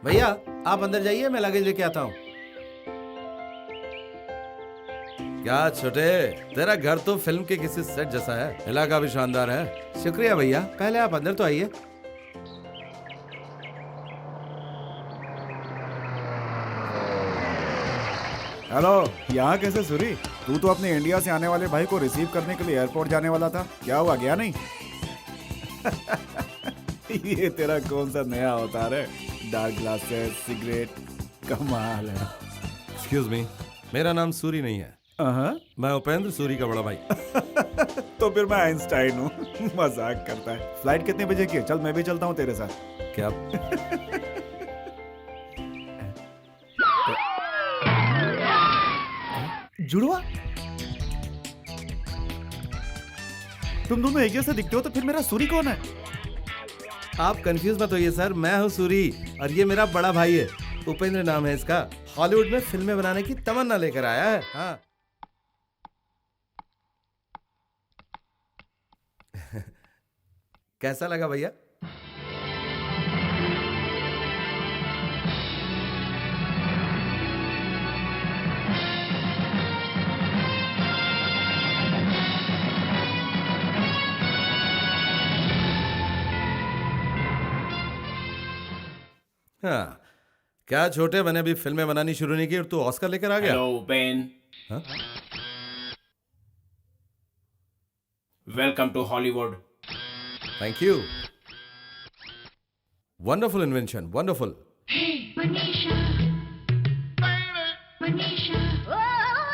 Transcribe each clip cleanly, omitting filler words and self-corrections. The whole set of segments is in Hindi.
भैया आप अंदर जाइए, मैं लगेज लेके आता हूँ। क्या छोटे, तेरा घर तो फिल्म के किसी सेट जैसा है, इलाका भी शानदार है। शुक्रिया भैया, पहले आप अंदर तो आइए। हेलो, यहाँ कैसे सूरी? तू तो अपने इंडिया से आने वाले भाई को रिसीव करने के लिए एयरपोर्ट जाने वाला था, क्या हुआ, गया नहीं? ये तेरा कौन सा नया अवतार है? डार्क ग्लासेस, सिगरेट, कमाल है। एक्सक्यूज मी, मेरा नाम सूरी नहीं है, मैं उपेंद्र सूरी का बड़ा भाई। तो फिर मैं आइंस्टाइन हूँ। मजाक करता है। फ्लाइट कितने बजे की है? चल मैं भी चलता हूँ तेरे साथ। क्या? जुड़वा, तुम दोनों एक जैसे दिखते हो, तो फिर मेरा सूरी कौन है? आप कंफ्यूज मत होइए सर, मैं हूँ सूरी और ये मेरा बड़ा भाई है। उपेंद्र नाम है इसका। हॉलीवुड में फिल्में बनाने की तमन्ना लेकर आया है। हाँ। कैसा लगा भैया? हाँ, क्या छोटे, मैंने अभी फिल्में बनानी शुरू नहीं की और तू ऑस्कर लेकर आ गया? हेलो बेन, हाँ? Welcome to Hollywood. Thank you. Wonderful invention, wonderful. Manisha, Manisha, oh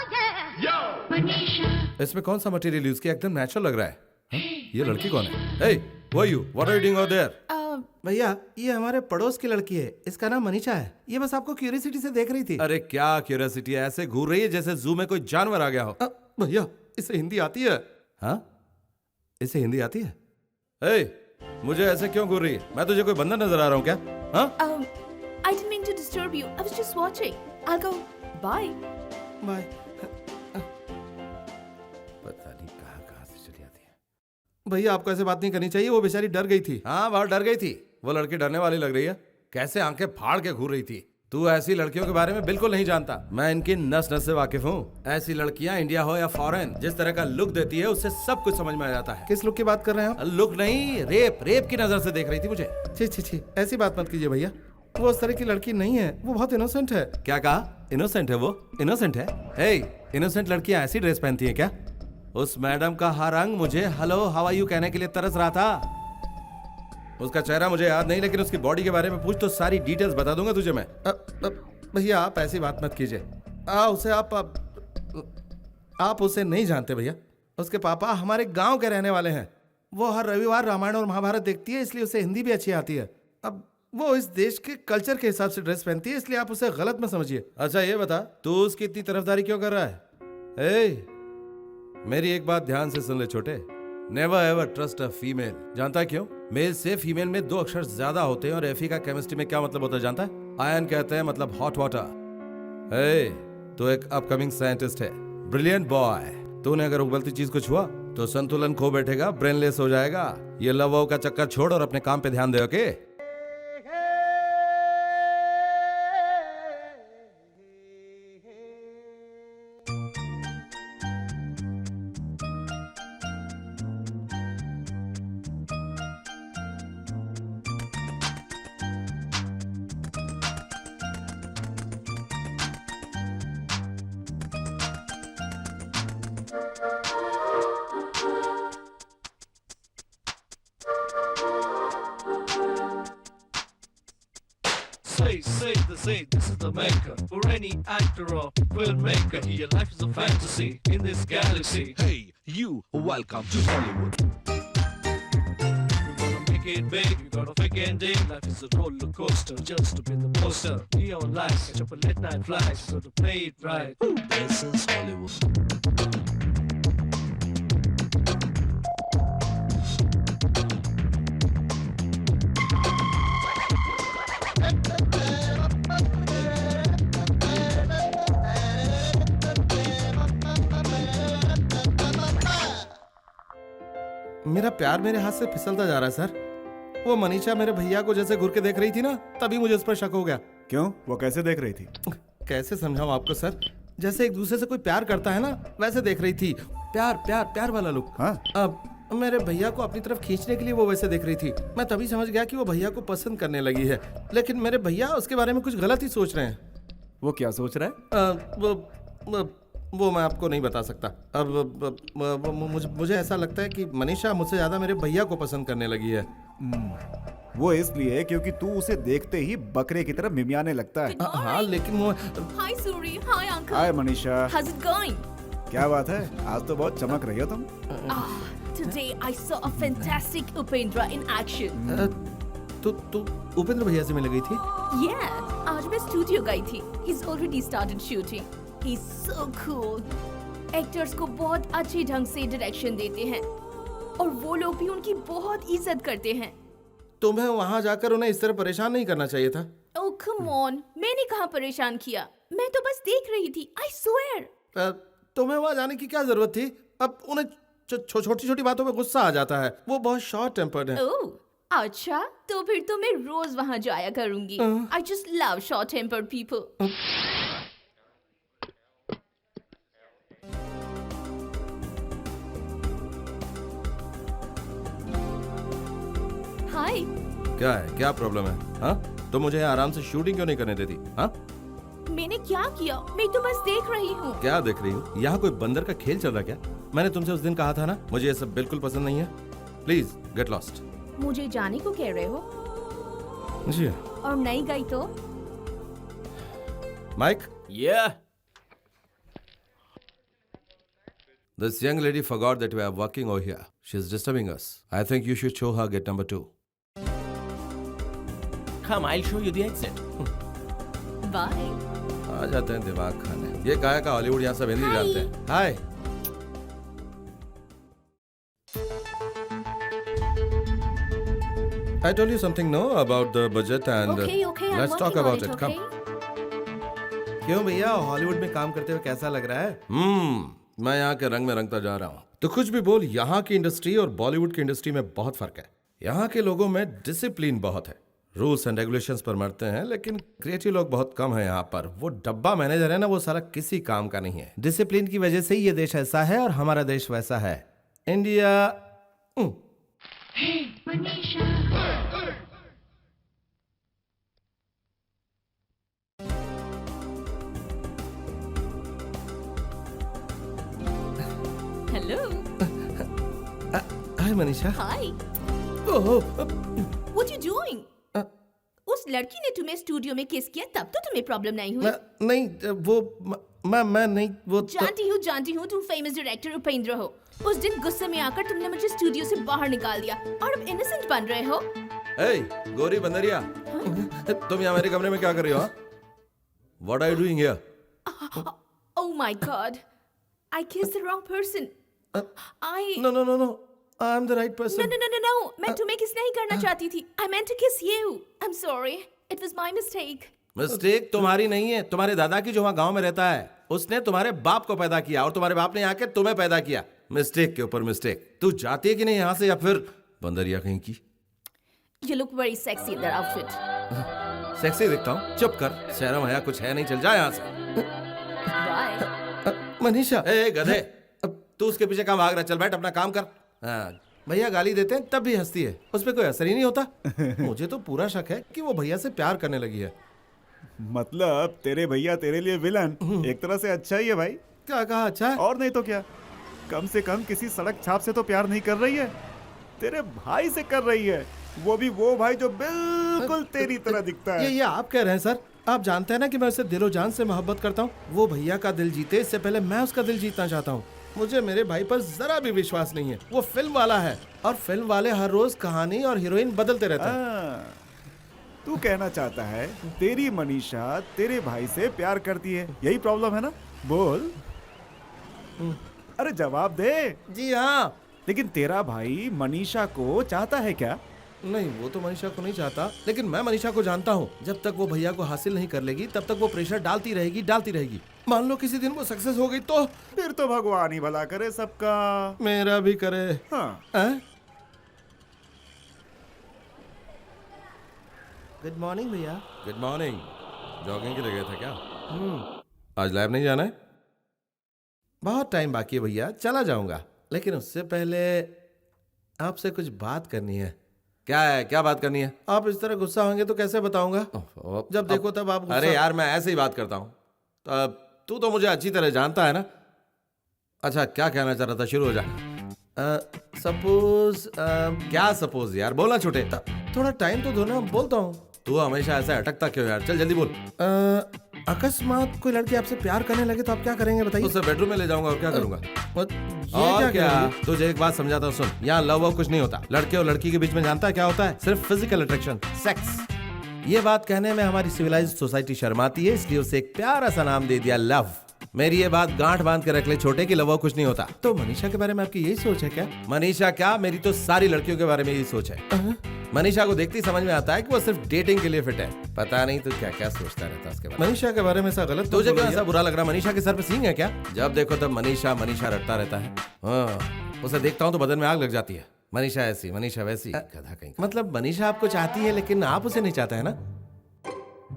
yeah, Manisha. इसमें कौन सा मटेरियल यूज किया? एकदम नेचुरल लग रहा है। हाँ? ये लड़की कौन है? Hey, who are you? What are you doing over there? भैया, ये हमारे पड़ोस की लड़की है, इसका नाम मनीषा है। ये बस आपको क्यूरियोसिटी से देख रही थी। अरे क्या क्यूरियोसिटी है, ऐसे घूर रही है जैसे जू में कोई जानवर आ गया हो। भैया, इसे हिंदी आती है? हाँ, इसे हिंदी आती है? Hey, मुझे ऐसे क्यों घूर रही है? मैं तुझे कोई बंदा नजर आ रहा हूँ क्या? हाँ? I didn't mean to disturb you. I was just watching. I'll go. Bye. Bye. पता नहीं कहाँ से चली आती है। भैया, आपको ऐसे बात नहीं करनी चाहिए, वो बेचारी डर गई थी। हाँ, बहुत डर गई थी। वो लड़की डरने वाली लग रही है, कैसे आंखें फाड़ के घूर रही थी। तू ऐसी लड़कियों के बारे में बिल्कुल नहीं जानता, मैं इनकी नस नस से वाकिफ हूँ। ऐसी लड़कियां इंडिया हो या फॉरेन, जिस तरह का लुक देती है उससे सब कुछ समझ में आ जाता है। किस लुक की बात कर रहे हैं आप? लुक नहीं, रेप की नजर से देख रही थी मुझे। छी, ऐसी बात मत कीजिए भैया, वो उस तरह की लड़की नहीं है, वो बहुत इनोसेंट है। क्या कहा? इनोसेंट है वो? इनोसेंट है? हे, इनोसेंट लड़कियां ऐसी ड्रेस पहनती हैं क्या? उस मैडम का हर अंग मुझे हेलो हाउ आर यू कहने के लिए तरस रहा था। उसका चेहरा मुझे याद नहीं, लेकिन उसकी बॉडी के बारे में पूछ तो सारी डिटेल्स बता दूंगा तुझे मैं। भैया, आप ऐसी बात मत कीजिए। उसे आप उसे नहीं जानते भैया। उसके पापा हमारे गांव के रहने वाले हैं। वो हर रविवार रामायण और महाभारत देखती है, इसलिए उसे हिंदी भी अच्छी आती है। अब वो इस देश के कल्चर के हिसाब से ड्रेस पहनती है, इसलिए आप उसे गलत मत समझिए। अच्छा ये बता, तू उसकी इतनी तरफदारी क्यों कर रहा है? मेरी एक बात ध्यान से सुन ले छोटे, never ever trust a female. जानता है क्यों? मेल से फीमेल में 2 अक्षर ज्यादा होते हैं, और एफी का केमिस्ट्री में क्या मतलब होता है जानता है? आयन कहते हैं, मतलब हॉट वाटर। तो एक अपकमिंग साइंटिस्ट है, ब्रिलियंट बॉय। तूने अगर उबलती चीज को छुआ तो संतुलन खो बैठेगा, ब्रेनलेस हो जाएगा। ये लव का चक्कर छोड़ और अपने काम पे ध्यान दे, okay? Say this is the maker for any actor or filmmaker. Your life is a fantasy in this galaxy. Hey, you, welcome to Hollywood. You wanna make it big, you gotta fake ending. Life is a roller coaster, just to be the poster. Neon lights, catch up a late night flight, so to play it right. This is Hollywood. मेरा प्यार मेरे हाथ से फिसलता जा रहा है सर। वो मनीषा मेरे भैया को जैसे घूर के देख रही थी ना, तभी मुझे उस पर शक हो गया। क्यों, वो कैसे देख रही थी? कैसे समझाऊं आपको सर, जैसे एक दूसरे से कोई प्यार करता है ना, वैसे देख रही थी। प्यार प्यार प्यार वाला लुक। हाँ? अब मेरे भैया को अपनी तरफ खींचने के लिए वो वैसे देख रही थी। मैं तभी समझ गया कि वो भैया को पसंद करने लगी है, लेकिन मेरे भैया उसके बारे में कुछ गलत ही सोच रहे हैं। वो क्या सोच रहा है? वो मैं आपको नहीं बता सकता। अब मुझे ऐसा लगता है कि मनीषा मुझसे ज्यादा मेरे भैया को पसंद करने लगी है। वो इसलिए क्योंकि तू उसे देखते ही बकरे की तरह मिमियाने लगता है। हाँ, लेकिन वो Hi Suri, hi uncle. Hi Manisha, How's it going? क्या बात है, आज तो बहुत चमक रही हो तुम। Today I saw a fantastic Upendra in action. तू उपेंद्र भैया से मिल गई थी? Yeah, आज मैं स्टूडियो गई थी. He's already started shooting. He's so cool. Actors को बहुत अच्छे ढंग से डायरेक्शन देते हैं और वो लोग भी उनकी बहुत इज्जत करते हैं. तुम्हें वहां जाकर उन्हें इस तरह परेशान नहीं करना चाहिए था। Oh come on, मैंने कहाँ परेशान किया? मैं तो बस देख रही थी. I swear. तुम्हें वहां जाने की क्या जरूरत थी? अब उन्हें छोटी छोटी बातों में गुस्सा आ जाता है। वो बहुत शॉर्ट टेम्पर्ड है। Oh, अच्छा, तो फिर तो मैं रोज वहाँ जाया करूंगी. I just love short tempered people. हाय. क्या है, क्या प्रॉब्लम है? हाँ, तो मुझे आराम से शूटिंग क्यों नहीं करने देती? हाँ, मैंने क्या किया? मैं तो बस देख रही हूँ. क्या देख रही हूँ? यहाँ कोई बंदर का खेल चल रहा क्या? मैंने तुमसे उस दिन कहा था ना, मुझे ये सब बिल्कुल पसंद नहीं है। Please get lost. मुझे जाने को कह रहे हो? जी और नहीं गई तो? Mike, Yeah. this young lady forgot that we are working over here. She's disturbing us. I think you should show her gate number 2. Come, I'll show you the exit. Bye. आ जाते हैं दिमाग खाने। ये गायक का हॉलीवुड यहाँ सब हिंदी जानते हैं। हाय। I told you something, no, about the budget and Okay, okay, I'm let's talk working on about it, it. Come. okay? क्यों भैया, हॉलीवुड में काम करते हुए कैसा लग रहा है? मैं यहाँ के रंग में रंगता जा रहा हूँ। तो कुछ भी बोल, यहाँ की इंडस्ट्री और बॉलीवुड की इंडस्ट्री में बहुत फर्क है। यहाँ के लोगों में डिसिप्लिन बहुत है, रूल्स एंड रेगुलेशंस पर मरते हैं, लेकिन क्रिएटिव लोग बहुत कम है यहाँ पर। वो डब्बा मैनेजर है ना, वो सारा किसी काम का नहीं है। डिसिप्लिन की वजह से ही ये देश ऐसा है और हमारा देश वैसा है। India Hey, Manisha. Hello. Hi Manisha. Hi. Oh, What you doing? उस लड़की ने तुम्हें स्टूडियो में किस किया तब तो तुम्हें प्रॉब्लम नहीं हुई? नहीं, वो मैं नहीं, वो जानती हूँ तुम फेमस डायरेक्टर उपेंद्र हो. उस दिन गुस्से में आकर तुमने मुझे स्टूडियो से बाहर निकाल दिया और अब इनोसेंट बन रहे हो. ए, गोरी बंदरिया, तुम यहाँ मेरे कमरे में क्या कर रही हो? What are you doing here? Oh my God, I kissed the wrong person. No, I'm the right person. No. मैं तुम्हें किस नहीं करना चाहती थी. I meant to kiss you. I'm sorry. It was my mistake. Mistake तुम्हारी नहीं है, तुम्हारे दादा की, जो वहाँ गांव में रहता है। उसने तुम्हारे बाप को पैदा किया और तुम्हारे बाप ने आके तुम्हें पैदा किया। मिस्टेक के ऊपर मिस्टेक। तू जाती है कि नहीं यहाँ से, या फिर बंदरिया कहीं की? You look very sexy in that outfit. Sexy दिखता हूँ? चुप कर, शर्म हया कुछ है नहीं, चल जा यहाँ से। Bye. मनीषा, ए गधे, अब तू उसके पीछे कहाँ भाग रहा है? चल बैठ, अपना काम कर। हाँ, भैया गाली देते हैं तब भी हंसती है, उस पर कोई असर ही नहीं होता। मुझे तो पूरा शक है कि वो भैया से प्यार करने लगी है। मतलब तेरे भैया तेरे लिए विलन एक तरह से अच्छा ही है भाई। क्या कहा? अच्छा है? और नहीं तो क्या, कम से कम किसी सड़क छाप से तो प्यार नहीं कर रही है, तेरे भाई से कर रही है। वो भी वो भाई जो बिल्कुल तेरी तरह दिखता है। ये आप कह रहे हैं सर? आप जानते हैं ना कि मैं उससे दिलो जान से मोहब्बत करता हूँ। वो भैया का दिल जीते इससे पहले मैं उसका दिल जीतना चाहता हूँ। मुझे मेरे भाई पर जरा भी विश्वास नहीं है। वो फिल्म वाला है और फिल्म वाले हर रोज कहानी और हीरोइन बदलते रहते हैं। तू कहना चाहता है तेरी मनीषा तेरे भाई से प्यार करती है, यही प्रॉब्लम है ना? बोल, अरे जवाब दे। जी हाँ। लेकिन तेरा भाई मनीषा को चाहता है क्या? नहीं, वो तो मनीषा को नहीं चाहता, लेकिन मैं मनीषा को जानता हूँ। जब तक वो भैया को हासिल नहीं कर लेगी तब तक वो प्रेशर डालती रहेगी। मान लो किसी दिन वो सक्सेस हो गई तो फिर तो भगवान ही भला करे सबका। मेरा भी करे। हाँ। गुड मॉर्निंग भैया। Good morning. जॉगिंग के लिए गया था क्या? आज लैब नहीं जाना है? बहुत टाइम बाकी है भैया, चला जाऊंगा, लेकिन उससे पहले आपसे कुछ बात करनी है। क्या है? क्या बात करनी है? आप इस तरह गुस्सा होंगे तो कैसे बताऊंगा? जब देखो तब आप अरे यार, मैं ऐसे ही बात करता हूँ। तू तो मुझे अच्छी तरह जानता है ना। अच्छा, क्या कहना चाह रहा था? शुरू हो जा। सपोज क्या सपोज यार, बोलना छोटे। थोड़ा टाइम तो दो ना, बोलता हूँ। तू हमेशा ऐसा अटकता क्यों यार? चल जल्दी बोल। अकस्मात कोई लड़की आपसे प्यार करने लगे तो आप क्या करेंगे बताइए? उसे बेडरूम में ले जाऊंगा और क्या करूंगा? और क्या? तुझे एक बात समझाता हूँ, सुन। यहाँ लव वव कुछ नहीं होता। लड़के और लड़की के बीच में जानता है क्या होता है? सिर्फ फिजिकल अट्रैक्शन, सेक्स। ये बात कहने में हमारी सिविलाइज्ड सोसाइटी शर्माती है, इसलिए उसे एक प्यारा सा नाम दे दिया, लव। मेरी ये बात गांठ बांध के रख ले छोटे, कि लव कुछ नहीं होता। तो मनीषा के बारे में आपकी यही सोच है क्या? मनीषा क्या, मेरी तो सारी लड़कियों के बारे में यही सोच है। मनीषा को देखते ही समझ में आता है कि वो सिर्फ डेटिंग के लिए फिट है। पता नहीं तू क्या क्या सोचता रहता है उसके बारे में। मनीषा के बारे में ऐसा गलत तुझे क्यों ऐसा बुरा लग रहा? मनीषा के सर पे सींग है क्या? जब देखो तब मनीषा मनीषा रटता रहता है। हाँ, उसे देखता हूँ तो बदन में आग लग जाती है। मनीषा ऐसी, मनीषा वैसी, गधा कहीं। मतलब मनीषा आपको चाहती है लेकिन आप उसे नहीं चाहते है ना?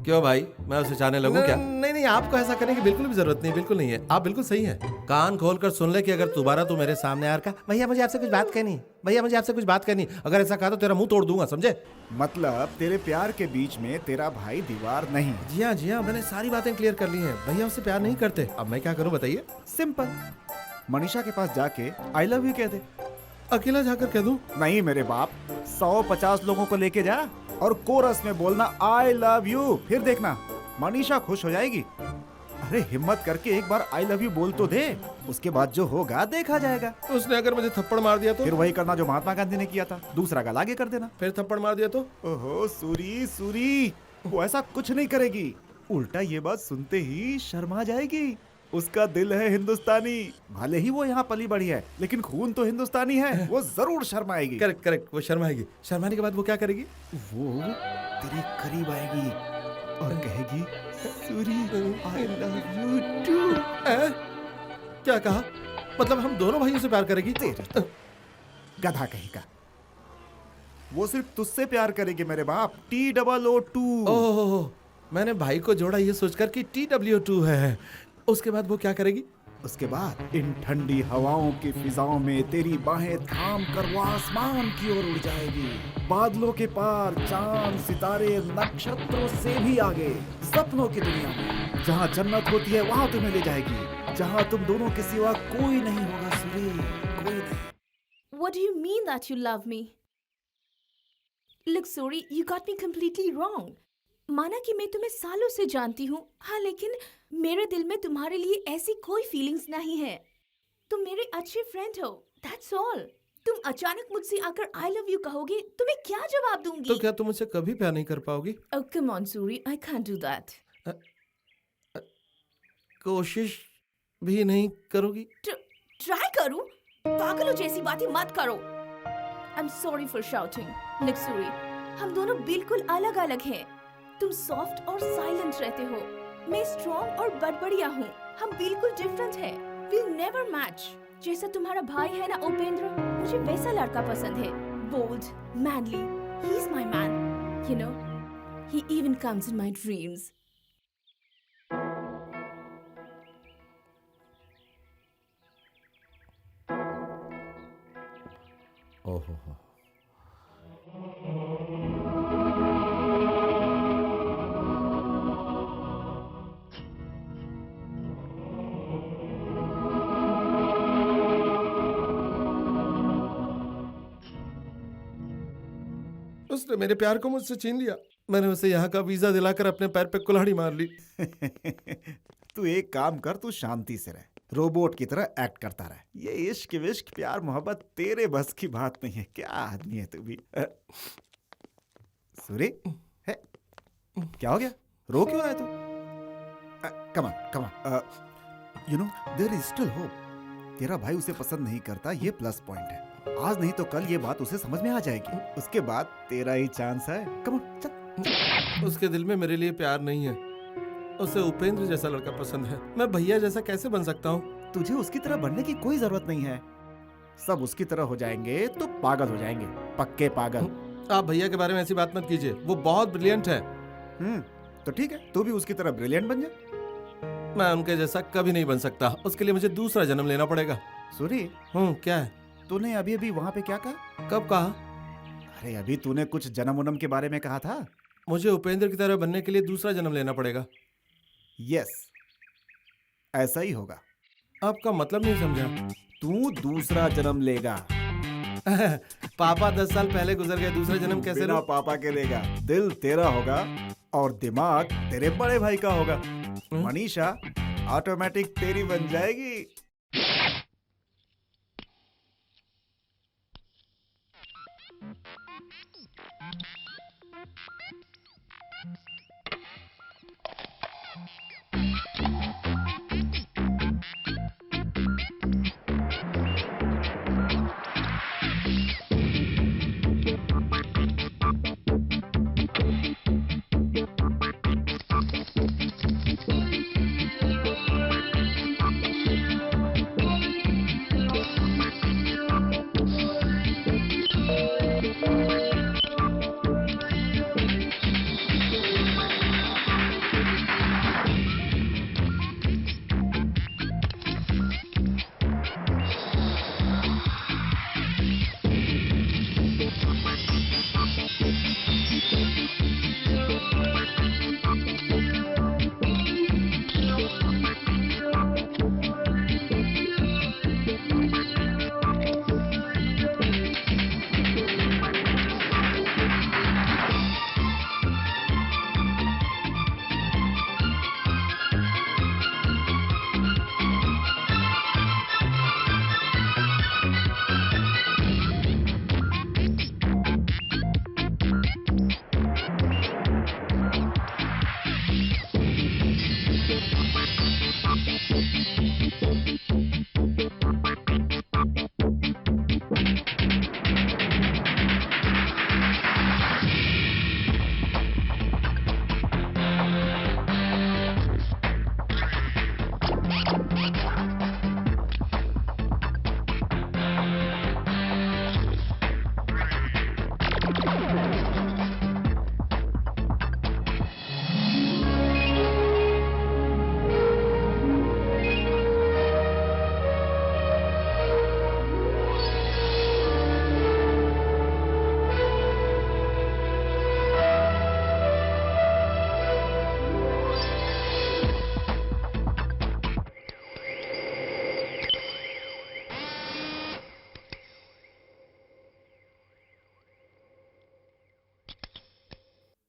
क्यों भाई, मैं उसे चाहने लगूं क्या? नहीं नहीं, आपको ऐसा करने की बिल्कुल भी जरूरत नहीं, बिल्कुल नहीं है। आप बिल्कुल सही हैं। कान खोलकर सुन ले कि अगर दोबारा तू मेरे सामने आकर कहा, भैया मुझे आपसे कुछ बात करनी, भैया मुझे आपसे कुछ बात करनी, अगर ऐसा कहा तो तेरा मुंह तोड़ दूंगा, समझे? मतलब तेरे प्यार के बीच में तेरा भाई दीवार नहीं। जी हाँ, मैंने सारी बातें क्लियर कर ली हैं। भैया उससे प्यार नहीं करते। अब मैं क्या करूँ बताइए? सिंपल, मनीषा के पास जाके आई लव यू कह दे। अकेला जाकर कह दूं? नहीं मेरे बाप, 150 लोगों को लेके जा और कोरस में बोलना आई लव यू। फिर देखना मनीषा खुश हो जाएगी। अरे हिम्मत करके एक बार आई लव यू बोल तो दे, उसके बाद जो होगा देखा जाएगा। उसने अगर मुझे थप्पड़ मार दिया तो? फिर वही करना जो महात्मा गांधी ने किया था, दूसरा गाल आगे कर देना। फिर थप्पड़ मार दिया तो? ओहो सूरी, वो ऐसा कुछ नहीं करेगी। उल्टा ये बात सुनते ही शर्मा जाएगी। उसका दिल है हिंदुस्तानी, भले ही वो यहाँ पली बड़ी है, लेकिन खून तो हिंदुस्तानी है। वो जरूर शर्माएगी। करेक्ट, वो शर्माएगी। शर्माने के बाद वो क्या करेगी? वो तेरे करीब आएगी और कहेगी, Suri I love you too. क्या कहा? मतलब हम दोनों भाइयों से प्यार करेगी? तेरे गधा कहेगा। वो सिर्फ तुझसे प्यार करेगी मेरे बाप। TOO2। ओह, मैंने भाई को जोड़ा ये सोचकर कि TW2 है। उसके बाद वो क्या करेगी? उसके बाद इन ठंडी हवाओं की फिजाओं में तेरी बाहें थाम कर वो आसमान की ओर उड़ जाएगी। बादलों के पार, चांद, सितारे, नक्षत्रों से भी आगे, सपनों की दुनिया में, जहाँ जन्नत होती है वहाँ तुम्हें ले जाएगी, जहाँ तुम दोनों के सिवा कोई नहीं होगा। सूरी, कोई नहीं। What do you mean that you love me? Look, Suri, you got me completely wrong. माना कि मैं तुम्हें सालों से जानती हूँ, हाँ, लेकिन मेरे दिल में तुम्हारे लिए ऐसी कोई फीलिंग्स नहीं है। तुम मेरे अच्छे फ्रेंड हो, that's all. तुम अचानक मुझसे आकर I love you कहोगे तो मैं क्या जवाब दूंगी? तो क्या तुम मुझसे कभी प्यार नहीं कर पाओगी? Oh, come on, Suri, I can't do that. कोशिश भी नहीं करोगी? ट्राई करूं? पागलों जैसी बातें मत करो। I'm sorry for shouting. Look, Suri, हम दोनों बिल्कुल अलग अलग हैं। तुम सॉफ्ट और साइलेंट रहते हो, मैं स्ट्रॉन्ग और बड़बड़िया हूँ। हम बिल्कुल डिफरेंट हैं। We'll never match. जैसा तुम्हारा भाई है ना उपेंद्र, मुझे वैसा लड़का पसंद है। Bold, manly. He's my man. You know, he even comes in my dreams. ओहो, उसने मेरे प्यार को मुझसे छीन लिया। मैंने उसे यहाँ का वीजा दिलाकर अपने पैर पे कुल्हाड़ी मार ली। तू एक काम कर, तू शांति से रह, रोबोट की तरह एक्ट करता रहे। ये इश्क विश्क प्यार मोहब्बत तेरे बस की बात नहीं है। क्या आदमी है तू भी। सूरी है, क्या हो गया? रो क्यों रहा है तू? Come on, you know there is still hope. तेरा भाई उसे पसंद नहीं करता, ये प्लस पॉइंट है। आज नहीं तो कल ये बात उसे समझ में आ जाएगी। उसके बाद तेरा ही चांस है। कम ऑन, चल। उसके दिल में मेरे लिए प्यार नहीं है। उसे उपेंद्र जैसा लड़का पसंद है। मैं भैया जैसा कैसे बन सकता हूँ? तुझे उसकी तरह बनने की कोई जरूरत नहीं है। सब उसकी तरह हो जाएंगे तो पागल हो जाएंगे, पक्के पागल। आप भैया के बारे में ऐसी बात मत कीजिए, वो बहुत ब्रिलियंट है। तो ठीक है, तू भी उसकी तरह ब्रिलियंट बन जा। मैं उनके जैसा कभी नहीं बन सकता, उसके लिए मुझे दूसरा जन्म लेना पड़ेगा। सूरी, क्या है? तूने अभी अभी वहां पे क्या कहा? कब कहा? अरे अभी तूने कुछ जन्म उन्म के बारे में कहा था। मुझे उपेंद्र की तरह बनने के लिए दूसरा जन्म लेना पड़ेगा। यस, ऐसा ही होगा। आपका मतलब नहीं समझा। तू दूसरा जन्म लेगा। पापा 10 साल पहले गुजर गए, दूसरा जन्म कैसे बिना लूं? पापा के लेगा। दिल तेरा होगा और दिमाग तेरे बड़े भाई का होगा। मनीषा ऑटोमेटिक तेरी बन जाएगी।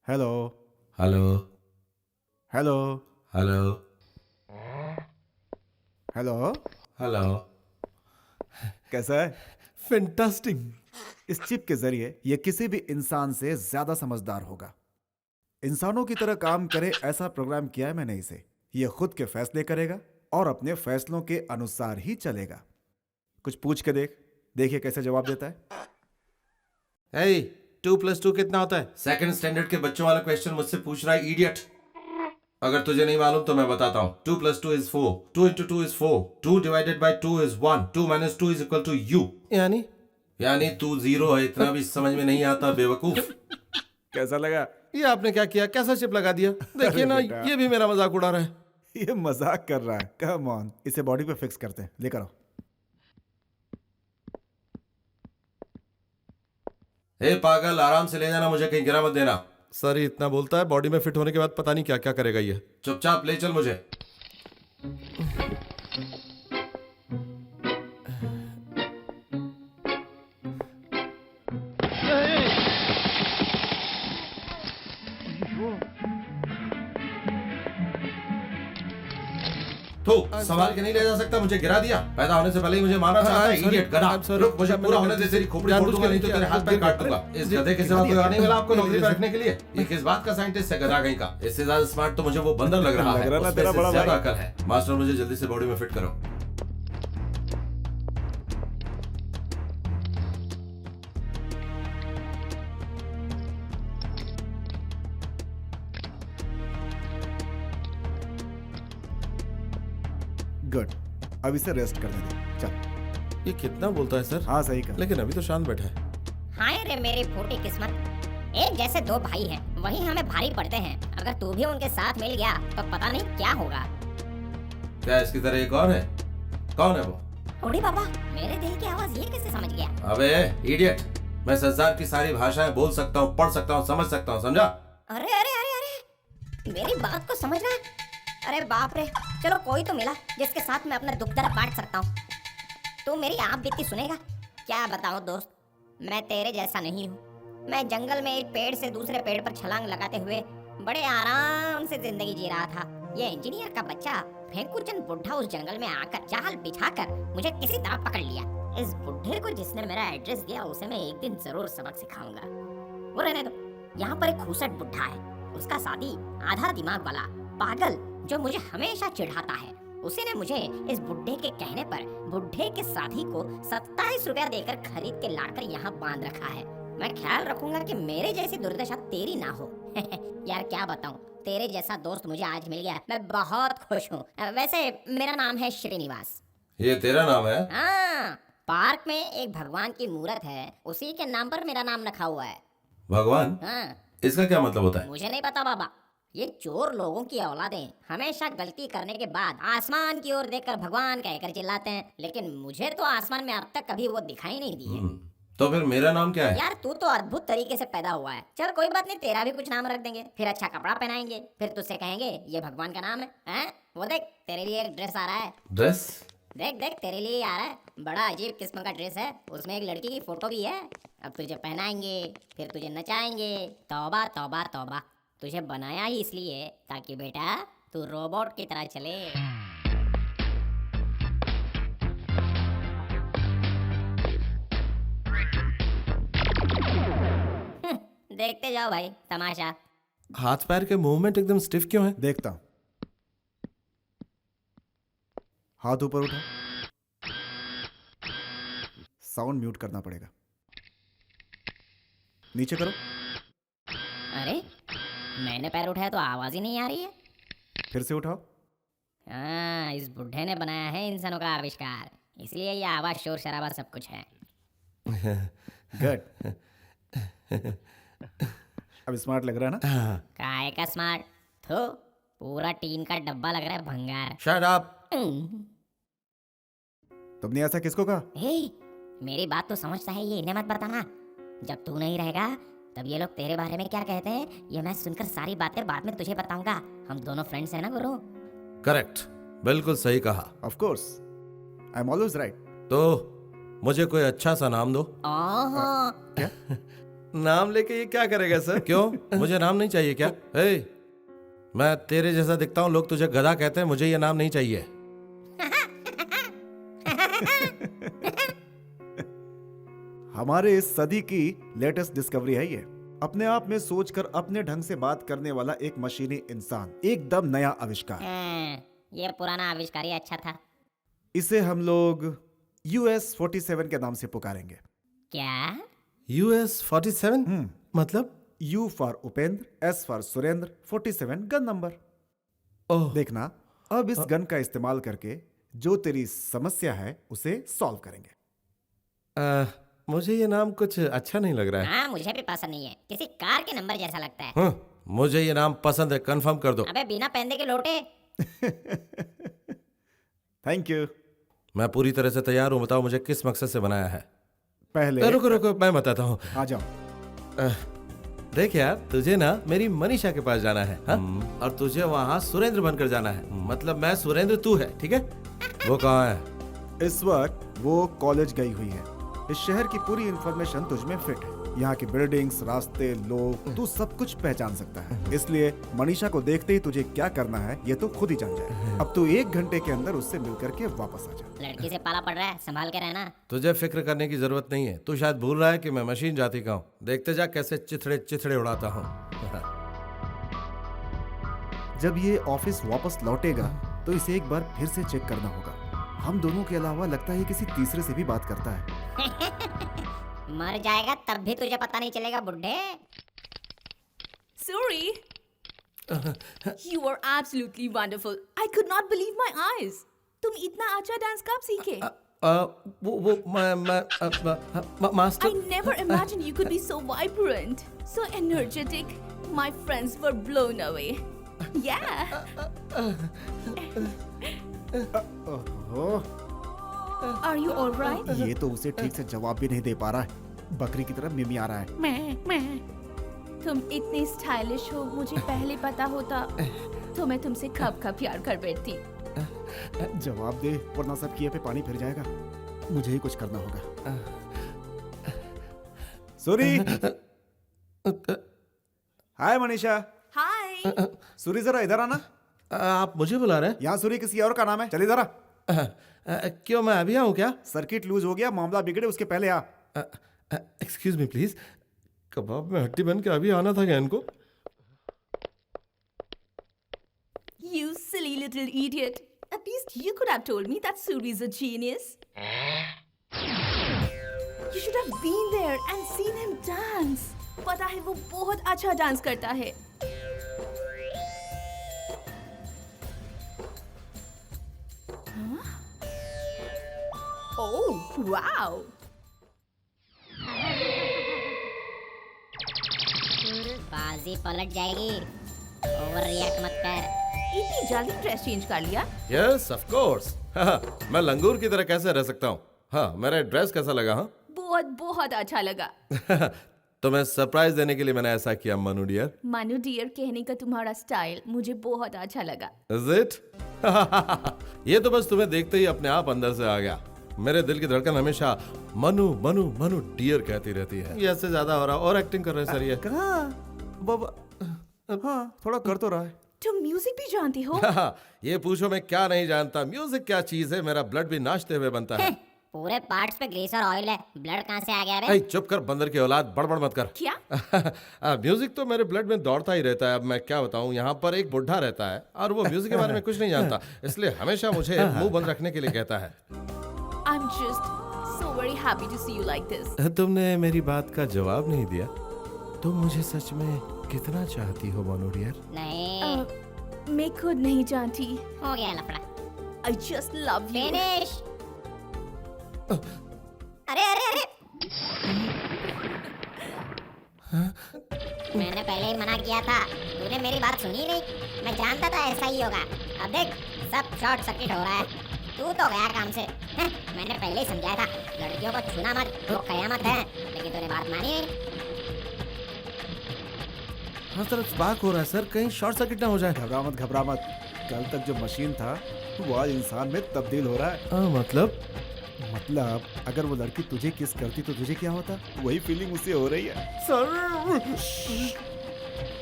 Hello hello hello hello hello. Hello. कैसा है? फैंटास्टिक। इस चिप के जरिए ये किसी भी इंसान से ज्यादा समझदार होगा। इंसानों की तरह काम करे ऐसा प्रोग्राम किया है मैंने इसे। ये खुद के फैसले करेगा और अपने फैसलों के अनुसार ही चलेगा। कुछ पूछ के देख, देखिए कैसे जवाब देता है। hey, 2+2 कितना होता है? सेकंड स्टैंडर्ड के बच्चों वाला क्वेश्चन मुझसे पूछ रहा है, इडियट। अगर तुझे नहीं मालूम तो मैं बताता हूँ। 2+2 is 4, 2 into 2 is 4, 2 divided by 2 is 1, 2 minus 2 is equal to u। यानी तू 0 है, इतना भी समझ में नहीं आता बेवकूफ। कैसा लगा? ये आपने क्या किया? कैसा चिप लगा दिया? देखिए ना, बेटा। ये भी मेरा मजाक उड़ा रहा है। ये मजाक कर रहा है। कम ऑन, इसे बॉडी पे फिक्स करते हैं। लेकर आओ। हे पागल, आराम से ले जाना, मुझे कहीं गिरा मत देना। सर ये इतना बोलता है, बॉडी में फिट होने के बाद पता नहीं क्या क्या करेगा ये। चुपचाप ले चल मुझे। तो संभाल के नहीं ले जा सकता, मुझे गिरा दिया। पैदा होने से पहले ही मुझे मारना चाहता है, इडियट गधा। रुक, मुझे पूरा होने दे, तेरी खोपड़ी फोड़ दूंगा, नहीं तो तेरे हाथ पैर काट दूंगा। इस गधे के सिवा कोई और नहीं मिला आपको नौकरी पे रखने के लिए? ये किस बात का साइंटिस्ट है गधा कहीं का? इससे ज्यादा स्मार्ट तो मुझे वो बंदर लग रहा है। ना उसमें तेरा से बड़ा ज्यादा भाई। अकल है। मास्टर मुझे जल्दी से बॉडी में फिट करो। गुड, अब इसे रेस्ट करने दे। चल। ये कितना बोलता है सर? हाँ सही कर। लेकिन अभी तो शांत बैठा है। हाय रे मेरी फूटी किस्मत, एक जैसे दो भाई हैं, वही हमें भारी पड़ते हैं। अगर तू भी उनके साथ मिल गया तो पता नहीं क्या होगा। क्या इसकी तरह एक और है? कौन है वो? ओडी बाबा, मेरे दिल की आवाज ये कैसे समझ गया? अबे इडियट, मैं संसार की सारी भाषाएं बोल सकता हूँ, पढ़ सकता हूँ, समझ सकता हूँ, समझा? अरे अरे अरे अरे, मेरी बात को समझ रहा है? अरे बाप रे, चलो कोई तो मिला जिसके साथ मैं अपना दुख दर्द बांट सकता हूँ। तू मेरी आप बीती सुनेगा? क्या बताऊँ दोस्त, मैं तेरे जैसा नहीं हूँ। मैं जंगल में एक पेड़ से दूसरे पेड़ पर छलांग लगाते हुए बड़े आराम से जिंदगी जी रहा था। ये इंजीनियर का बच्चा फेंकूचंद बुढ़ा उस जंगल में आकर जाल बिछाकर मुझे किसी तरह पकड़ लिया। इस बुढ़े को जिसने मेरा एड्रेस दिया उसे मैं एक दिन जरूर सबक सिखाऊंगा। वो रहने दो, यहाँ पर एक खूसट बुढ़ा है, उसका साथी आधा दिमाग वाला पागल जो मुझे हमेशा चिढ़ाता है। उसी ने मुझे इस बुढ़े के कहने पर बुढ़े के साथी को 27 रुपया देकर खरीद के लाकर यहाँ बांध रखा है। मैं ख्याल रखूंगा कि मेरे जैसी दुर्दशा तेरी ना हो। यार क्या बताऊं, तेरे जैसा दोस्त मुझे आज मिल गया, मैं बहुत खुश हूँ। वैसे मेरा नाम है श्रीनिवास। ये तेरा नाम है? हाँ, पार्क में एक भगवान की मूर्त है, उसी के नाम पर मेरा नाम रखा हुआ है। भगवान? हाँ, इसका क्या मतलब होता है? मुझे नहीं पता बाबा। ये चोर लोगों की औलादें हमेशा गलती करने के बाद आसमान की ओर देखकर भगवान कहकर चिल्लाते हैं, लेकिन मुझे तो आसमान में अब तक कभी वो दिखाई नहीं दिए। तो फिर मेरा नाम क्या है? यार तू तो अद्भुत तरीके से पैदा हुआ है। चल कोई बात नहीं, तेरा भी कुछ नाम रख देंगे, फिर अच्छा कपड़ा पहनाएंगे, फिर तुझसे कहेंगे ये भगवान का नाम है। हैं? वो देख तेरे लिए एक ड्रेस आ रहा है। ड्रेस? देख देख तेरे लिए आ रहा है, बड़ा अजीब किस्म का ड्रेस है, उसमें एक लड़की की फोटो भी है। अब तुझे पहनाएंगे, फिर तुझे नचाएंगे। तौबा तौबा तौबा, तुझे बनाया ही इसलिए ताकि बेटा तू रोबोट की तरह चले। देखते जाओ भाई तमाशा। हाथ पैर के मूवमेंट एकदम स्टिफ क्यों है? देखता हूं। हाथ ऊपर उठा। साउंड म्यूट करना पड़ेगा। नीचे करो। अरे मैंने पैर उठाया तो आवाज ही नहीं आ रही है। फिर से उठाओ। हाँ, इस बुढ़े ने बनाया है इंसानों का आविष्कार, इसलिए ये आवाज शोर शराबा सब कुछ है। गुड। अब स्मार्ट लग रहा है ना? काय का स्मार्ट? थो, पूरा टीन का डब्बा लग रहा है भंगार। Shut up. तुमने ऐसा किसको कहा? हे, मेरी बात तो समझता है, ये इन्हें मत बताना। जब तू नहीं रहेगा तब ये लोग तेरे बारे में क्या कहते हैं ये मैं सुनकर सारी बातें बाद में तुझे बताऊंगा। हम दोनों फ्रेंड्स हैं ना गुरु? करेक्ट, बिल्कुल सही कहा। Of course, I am always right. तो मुझे कोई अच्छा सा नाम दो। ओहो, क्या? नाम लेके ये क्या करेगा सर? क्यों, मुझे नाम नहीं चाहिए क्या? हे, मैं तेरे जैसा दिखता हूँ, लोग तुझे गधा कहते हैं, मुझे ये नाम नहीं चाहिए। हमारे इस सदी की लेटेस्ट डिस्कवरी है ये। अपने आप में सोचकर अपने ढंग से बात करने वाला एक मशीनी इंसान, एकदम नया आविष्कार। ये पुराना आविष्कार ही अच्छा था। इसे हम लोग US-47 के नाम से पुकारेंगे। क्या? US-47? मतलब? U for Upendra, S for Surendra, 47 gun number. Oh, देखना, अब इस गन का इस्तेमाल करके जो तेरी समस्या है उसे सॉल्व करेंगे। मुझे ये नाम कुछ अच्छा नहीं लग रहा है। हाँ, मुझे भी पसंद नहीं है, किसी कार के नंबर जैसा लगता है। मुझे ये नाम पसंद है, कंफर्म कर दो। अबे बिना पहनने के लोटे। Thank you. मैं पूरी तरह से तैयार हूँ, बताओ मुझे किस मकसद से बनाया है? पहले रुको रुको, मैं बताता हूँ। आ जाओ। देख यार, तुझे ना मेरी मनीषा के पास जाना है, हाँ? और तुझे वहाँ सुरेंद्र बनकर जाना है। मतलब मैं सुरेंद्र, तू है, ठीक है? वो कहाँ है? इस वक्त वो कॉलेज गई हुई है। इस शहर की पूरी इंफॉर्मेशन तुझमें फिट है। यहाँ की बिल्डिंग्स, रास्ते, लोग, तू सब कुछ पहचान सकता है। इसलिए मनीषा को देखते ही तुझे क्या करना है ये तो खुद ही जान जाए। अब तू 1 घंटे के अंदर उससे मिलकर के वापस आ जा। लड़की से पाला पड़ रहा है, संभाल के रहना। तुझे फिक्र करने की जरूरत नहीं है। तू शायद भूल रहा है कि मैं मशीन जाति का हूँ। देखते जा कैसे चिथड़े चिथड़े उड़ाता हूँ। जब ये ऑफिस वापस लौटेगा तो इसे एक बार फिर से चेक करना होगा। हम दोनों के अलावा लगता है किसी तीसरे से भी बात करता है। मर जाएगा तब भी तुझे पता नहीं चलेगा बुड्ढे। Sorry. You were absolutely wonderful. I could not believe my eyes. तुम इतना अच्छा डांस कब सीखे? Master I never imagined you could be so vibrant, so energetic. My friends were blown away. Yeah. ओहो, Are you all right? ये तो उसे ठीक से जवाब भी नहीं दे पा रहा है। बकरी की तरह मिमी आ रहा है। तुम इतने स्टाइलिश हो, मुझे पहले पता होता तो मैं तुमसे कब का प्यार कर बैठती। जवाब दे वरना सब किए पे पानी फिर जाएगा। मुझे ही कुछ करना होगा। सूरी, हाय मनीषा। हाय। सूरी जरा इधर आना। आप मुझे बुला रहे यहाँ सूरी किसी और का नाम है, चलिए जरा। हैं? क्यों मैं अभी आऊँ क्या? सर्किट लूज हो गया, मामला बिगड़े उसके पहले आ। एक्सक्यूज मी प्लीज, कबाब में हड्डी बन के अभी आना था क्या इनको? You silly little idiot. At least you could have told me that Suri's a genius. You should have been there and seen him dance. पता है वो बहुत अच्छा डांस करता है। हाँ? Oh, wow. बाजी पलट जाएगी, ओवर रिएक्ट मत कर। इतनी जल्दी ड्रेस चेंज कर लिया? Yes of course. मैं लंगूर की तरह कैसे रह सकता हूँ? हाँ, मेरा ड्रेस कैसा लगा? हाँ बहुत बहुत अच्छा लगा। तो मैं सरप्राइज देने के लिए मैंने ऐसा किया मनु डियर। मनु डियर कहने का तुम्हारा स्टाइल मुझे बहुत अच्छा लगा। Is it? ये तो बस तुम्हें देखते ही अपने आप अंदर से आ गया। मेरे दिल की धड़कन हमेशा मनु मनु मनु डियर कहती रहती है। ये ऐसे ज्यादा हो रहा और एक्टिंग कर रहे हैं सर ये। बाबा, हाँ थोड़ा कर तो रहा है। तुम म्यूजिक भी जानती हो? ये पूछो मैं क्या नहीं जानता। म्यूजिक क्या चीज है, मेरा ब्लड भी नाचते हुए बनता है। पूरे पार्ट्स पे ग्लेसर ऑयल है, ब्लड कहाँ से आ गया ऐ, बे? चुप कर बंदर की औलाद, बड़बड़ मत कर। क्या? म्यूजिक तो मेरे ब्लड में दौड़ता ही रहता है। अब मैं क्या बताऊं, यहाँ पर एक बुढ़ा रहता है और वो म्यूजिक के बारे में कुछ नहीं जानता, इसलिए हमेशा मुझे मुंह बंद रखने के लिए कहता है। I'm just so very happy to see you like this. तुमने मेरी बात का जवाब नहीं दिया। तुम मुझे सच में कितना चाहती हो मनु डियर? नहीं, मैं खुद नहीं जानती। हो गया लफड़ा। I just love you. Finish. अरे अरे अरे, मैंने पहले ही मना किया था, तूने मेरी बात सुनी नहीं। मैं जानता था ऐसा ही होगा। अब देख, सब शॉर्ट सर्किट हो रहा है। तू तो गया काम से। हैं? मैंने पहले ही समझाया था, लड़कियों को छूना मत, वो कयामत है। लेकिन तूने बात मानी नहीं। हर तरफ स्पार्क हो रहा है सर, कहीं शॉर्ट सर्किट ना हो जाए। घबरा मत घबरा मत। कल तक जो मशीन था वो आज इंसान में तब्दील हो रहा है। मतलब अगर वो लड़की तुझे किस करती तो तुझे क्या होता? वही फीलिंग उससे हो रही है। सर,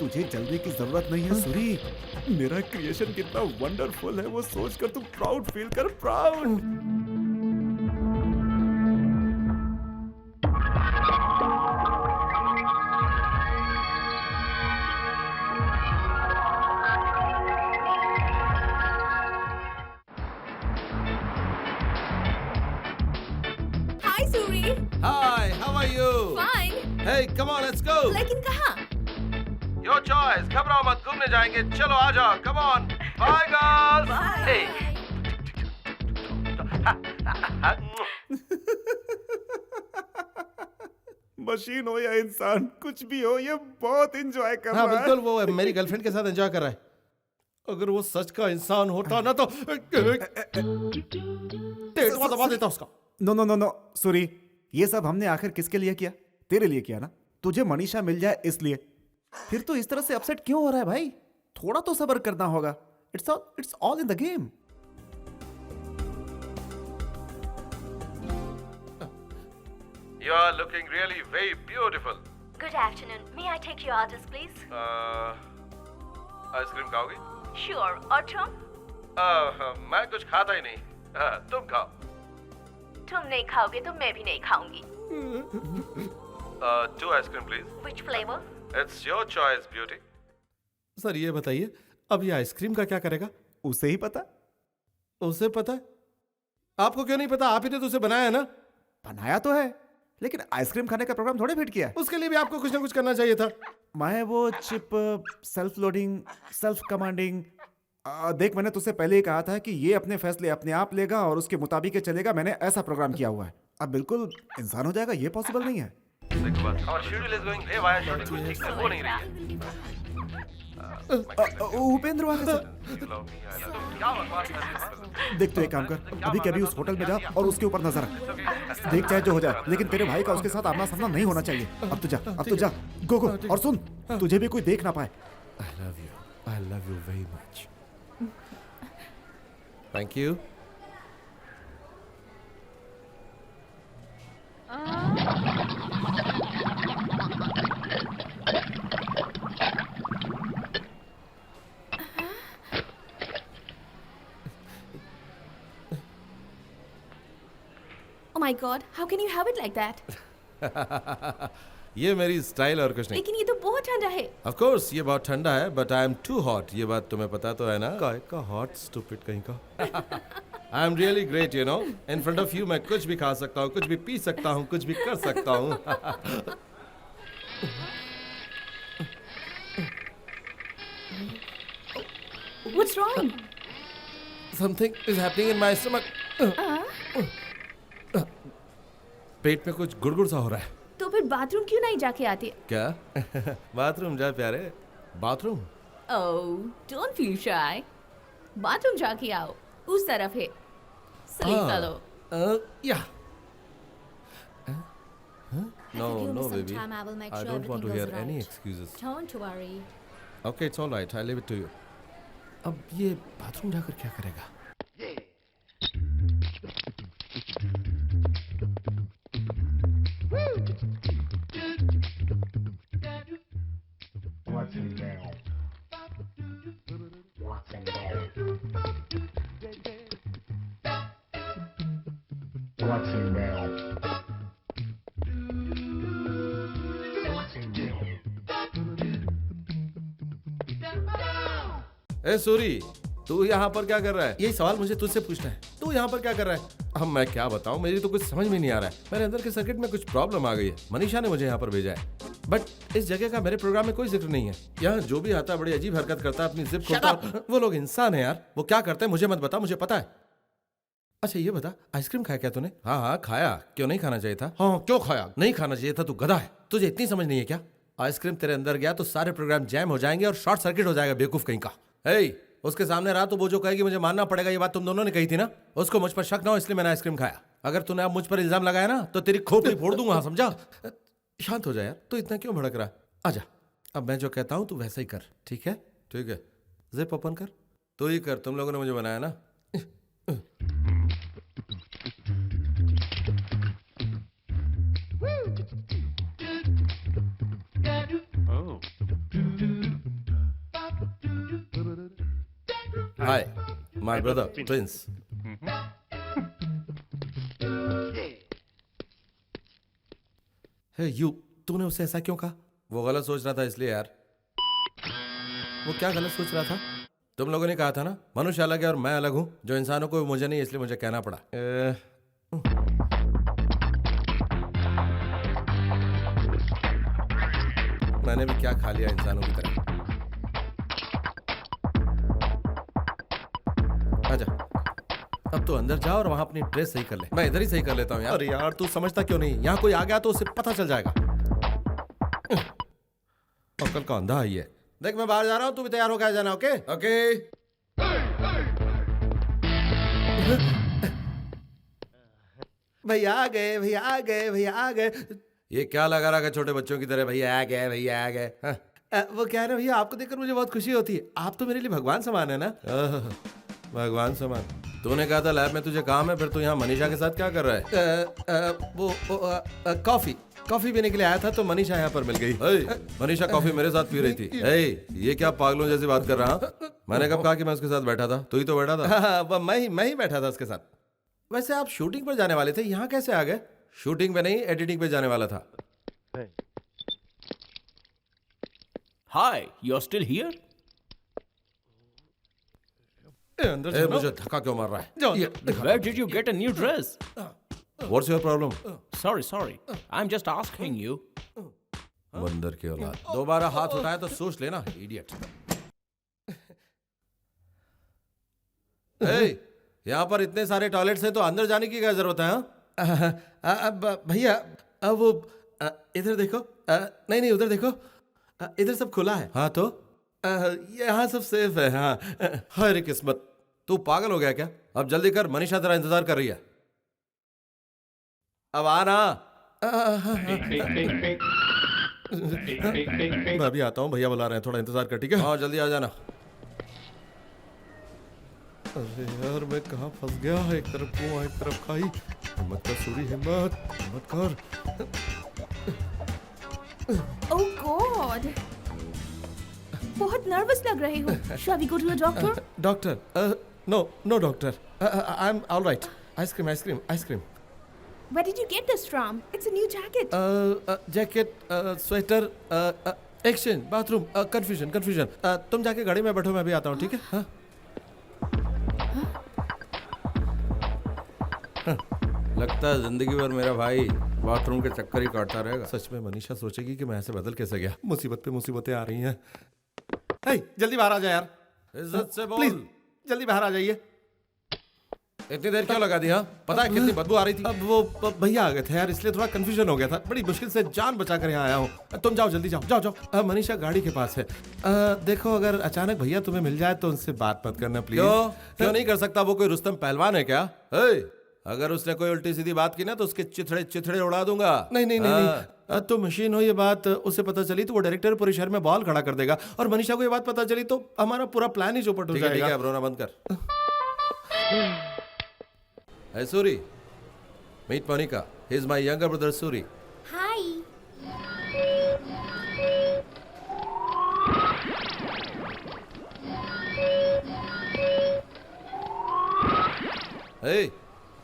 तुझे जल्दी की जरूरत नहीं है सूरी। मेरा क्रिएशन कितना वंडरफुल है वो सोचकर तू प्राउड फील कर, proud. Hi Suri. Hi, how are you? Fine. Hey, come on, let's go. लेकिन कहाँ? Your choice. घबराओ मत, घूमने जाएंगे। चलो आ जाओ, come on. Bye girls. Machine हो या इंसान, कुछ भी हो, ये बहुत एंजॉय कर हाँ रहा है। बिल्कुल, वो मेरी गर्लफ्रेंड के साथ एंजॉय कर रहा है। अगर वो सच का इंसान होता ना तो टेटवा दबा देता उसका। No no no no Suri, ये सब हमने आखिर किसके लिए किया? तेरे लिए किया ना। तुझे मनीषा मिल जाए इसलिए। फिर तो इस तरह से अपसेट क्यों हो रहा है भाई? थोड़ा तो सब्र करना होगा। It's all in the game. You are looking really very beautiful. Good afternoon. May I take your orders, please? Ice cream खाओगी? Sure. और तुम? मैं कुछ खाता ही नहीं। तुम खाओ। तुम नहीं खाओगे तो मैं भी नहीं खाऊंगी। 2 ice cream please. Which flavor? It's your choice beauty. Sir ये बताइए, अब ये आइसक्रीम का क्या करेगा? उसे ही पता। उसे पता है? आपको क्यों नहीं पता? आप ही ने तो उसे बनाया है ना। बनाया तो है, लेकिन आइसक्रीम खाने का प्रोग्राम थोड़े फिट किया है। उसके लिए भी आपको कुछ ना कुछ करना चाहिए था। मैं वो chip self loading, self commanding, देख, मैंने तुझसे पहले ही कहा था कि ये अपने फैसले अपने आप लेगा और उसके मुताबिक ही चलेगा। मैंने ऐसा प्रोग्राम किया हुआ है। अब बिल्कुल इंसान हो जाएगा, ये पॉसिबल नहीं है। उपेंद्र वहाँ कैसे? देख, तो एक काम कर, अभी के अभी उस होटल में जा और उसके ऊपर नजर रख। देख चाहे जो हो जाए, लेकिन तेरे भाई का उसके साथ आमना सामना नहीं होना चाहिए। अब तो जा, गो गो। और सुन, तुझे भी कोई देख ना पाए। I love you very much. Thank you. Oh my God, how can you have it like that? ये मेरी स्टाइल और कुछ नहीं। लेकिन ये तो बहुत ठंडा है। Of course, ये बहुत ठंडा है, but I am too hot. ये बात तुम्हें पता तो है ना? काय का hot stupid कहीं का। I am really great, you know. In front of you मैं कुछ भी खा सकता हूँ, कुछ भी पी सकता हूँ, कुछ भी कर सकता हूँ। What's wrong? Something is happening in my stomach. पेट में कुछ गुड़गुड़ सा हो रहा है। तो फिर बाथरूम क्यों नहीं जाके आते? क्या? बाथरूम जा प्यारे। Bathroom? Oh, don't feel shy. Bathroom जाके आओ, उस तरफ है। Silly fellow. Yeah. No, If you give me no, some baby. time, I will make I sure don't want to everything hear goes any right. excuses. Don't worry. Okay, it's all right. I leave it to you. अब ये बाथरूम जाकर क्या करेगा? ए सूरी, तू यहाँ पर क्या कर रहा है? यही सवाल मुझे तुझसे पूछना है। तू यहाँ पर क्या कर रहा है? अब मैं क्या बताऊँ, मेरी तो कुछ समझ में नहीं आ रहा है। मेरे अंदर के सर्किट में कुछ प्रॉब्लम आ गई है। मनीषा ने मुझे यहाँ पर भेजा है, बट इस जगह का मेरे प्रोग्राम में कोई जिक्र नहीं है। यहाँ जो भी आता है बड़ी अजीब हरकत करता है, अपनी जिप खोलता है। वो लोग इंसान है यार, वो क्या करते हैं मुझे मत बता, मुझे पता है। अच्छा ये बता, आइसक्रीम खाया क्या तूने? हाँ खाया। क्यों नहीं खाना चाहिए था? हाँ क्यों खाया? नहीं खाना चाहिए था, तू गधा है। तुझे इतनी समझ नहीं है क्या? आइसक्रीम तेरे अंदर गया तो सारे प्रोग्राम जैम हो जाएंगे और शॉर्ट सर्किट हो जाएगा, बेवकूफ कहीं का। उसके सामने रहा तो वो जो कहेगी मुझे मानना पड़ेगा। ये बात तुम दोनों ने कही थी ना? उसको मुझ पर शक ना हो इसलिए मैंने आइसक्रीम खाया। अगर तूने अब मुझ पर इल्जाम लगाया ना तो तेरी खोपड़ी फोड़ दूंगा, समझा? शांत हो जा यार, तू इतना क्यों भड़क रहा है? आजा, अब मैं जो कहता हूं तू वैसा ही कर, ठीक है? ठीक है, जिप ओपन कर। तू ही कर, तुम लोगों ने मुझे बनाया ना। Hi, my brother, twins. Hey, you, तूने उससे ऐसा क्यों कहा? वो गलत सोच रहा था इसलिए यार। वो क्या गलत सोच रहा था? तुम लोगों ने कहा था ना, मनुष्य अलग है और मैं अलग हूं। जो इंसानों को मुझे नहीं, इसलिए मुझे कहना पड़ा। मैंने भी क्या खा लिया इंसानों की तरह। आजा, अब तो अंदर जा और वहां अपनी ड्रेस सही कर ले। मैं इधर ही सही कर लेता हूँ यार। अरे यार तू समझता क्यों नहीं? यहाँ कोई आ गया तो उसे पता चल जाएगा। और कल का अंधा ही है। देख मैं बाहर जा रहा हूँ, तू भी तैयार होकर आ जाना। Okay okay. भैया आ गए, भैया आ गए, भैया आ गए। ये क्या लगा रहा है छोटे बच्चों की तरह? भैया आ गए, भैया आ गए। वो क्या है ना भैया, आपको देखकर मुझे बहुत खुशी होती है। आप तो मेरे लिए भगवान समान है ना। भगवान समान। तूने कहा था लैब में तुझे काम है, फिर तू यहाँ मनीषा के साथ क्या कर रहा है? कॉफी कॉफी पीने के लिए आया था तो मनीषा यहाँ पर मिल गई। मनीषा कॉफी मेरे साथ पी रही थी। ये क्या पागलों जैसी बात कर रहा? मैंने कब कहा कि मैं उसके साथ बैठा था? तू ही तो बैठा था। मैं ही बैठा था उसके साथ। वैसे आप शूटिंग पर जाने वाले थे, यहाँ कैसे आ गए? शूटिंग पे नहीं, एडिटिंग पे जाने वाला था। Hi, you're still here? अंदर मुझे धक्का क्यों मार रहा है? Where did you get a new dress? What's your problem? Sorry. I'm just asking you. बंदर की औलाद। दोबारा हाथ उठाया तो सोच लेना, इडियट। ए, यहाँ पर इतने सारे टॉयलेट्स हैं तो अंदर जाने की क्या जरूरत है? भैया वो इधर देखो, नहीं नहीं उधर देखो, इधर सब खुला है। हाँ तो यहाँ सब सेफ है। हाँ हाय रे किस्मत, तू पागल हो गया क्या? अब जल्दी कर, मनीषा तेरा इंतजार कर रही है। अब आना। मैं अभी आता हूँ, भैया बुला रहे हैं, थोड़ा इंतजार कर, ठीक है? हाँ जल्दी आ जाना। अरे यार मैं कहाँ फंस गया, एक तरफ कुआं एक तरफ खाई। हिम्मत कर सूरी, हिम्मत हिम्मत कर। Oh God! बहुत नर्वस लग रहे हो। Shall we go to a doctor? Doctor? No no doctor, I am all right. Ice cream ice cream ice cream. Where did you get this from? It's a new jacket. Jacket, sweater, exchange, bathroom, confusion confusion. तुम जाके गाड़ी में बैठो, मैं भी आता हूँ, ठीक है? हाँ लगता है जिंदगी भर मेरा भाई बाथरूम के चक्कर ही काटता रहेगा। सच में मनीषा सोचेगी कि मैं ऐसे बदल कैसे गया। मुसीबत पे मुसीबतें आ रही हैं। हे, जल्दी बाहर आ जाए यार, इज्जत से बोल। प्लीज जल्दी बाहर आ जाइए। इतनी देर क्यों लगा दी? हाँ पता है कितनी बदबू आ रही थी? अब वो भैया आ गए थे यार, इसलिए थोड़ा कंफ्यूजन हो गया था। बड़ी मुश्किल से जान बचा कर यहाँ आया हूँ। तुम जाओ, जल्दी जाओ जाओ जाओ। मनीषा गाड़ी के पास है। देखो अगर अचानक भैया तुम्हें मिल जाए तो उनसे बात मत करना प्लीज। क्यों नहीं कर सकता? वो कोई रुस्तम पहलवान है क्या? अगर उसने कोई उल्टी सीधी बात की ना तो उसके चिथड़े चिथड़े उड़ा दूंगा। नहीं नहीं नहीं, नहीं। तो मशीन हो, ये बात उसे पता चली तो वो डायरेक्टर पूरे शहर में बॉल खड़ा कर देगा, और मनीषा को ये बात पता चली तो हमारा पूरा प्लान ही चौपट हो ठीक है जाएगा। अब रोना बंद कर। Hey Suri, meet Monica. He's my younger brother Suri. Hi. Hey,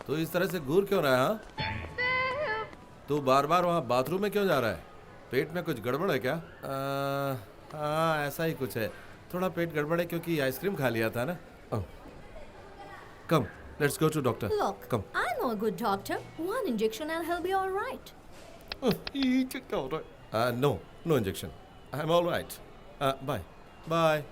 तू इस तरह से घूर क्यों रहा है? हाँ? तू बार बार वहाँ बाथरूम में क्यों जा रहा है? पेट में कुछ गड़बड़ है क्या? हाँ ऐसा ही कुछ है, थोड़ा पेट गड़बड़ है क्योंकि आइसक्रीम खा लिया था ना। कम, let's go to doctor. Look, Come. I know a good doctor. One injection and he'll be all right. No, no injection. I'm all right. Bye. Bye.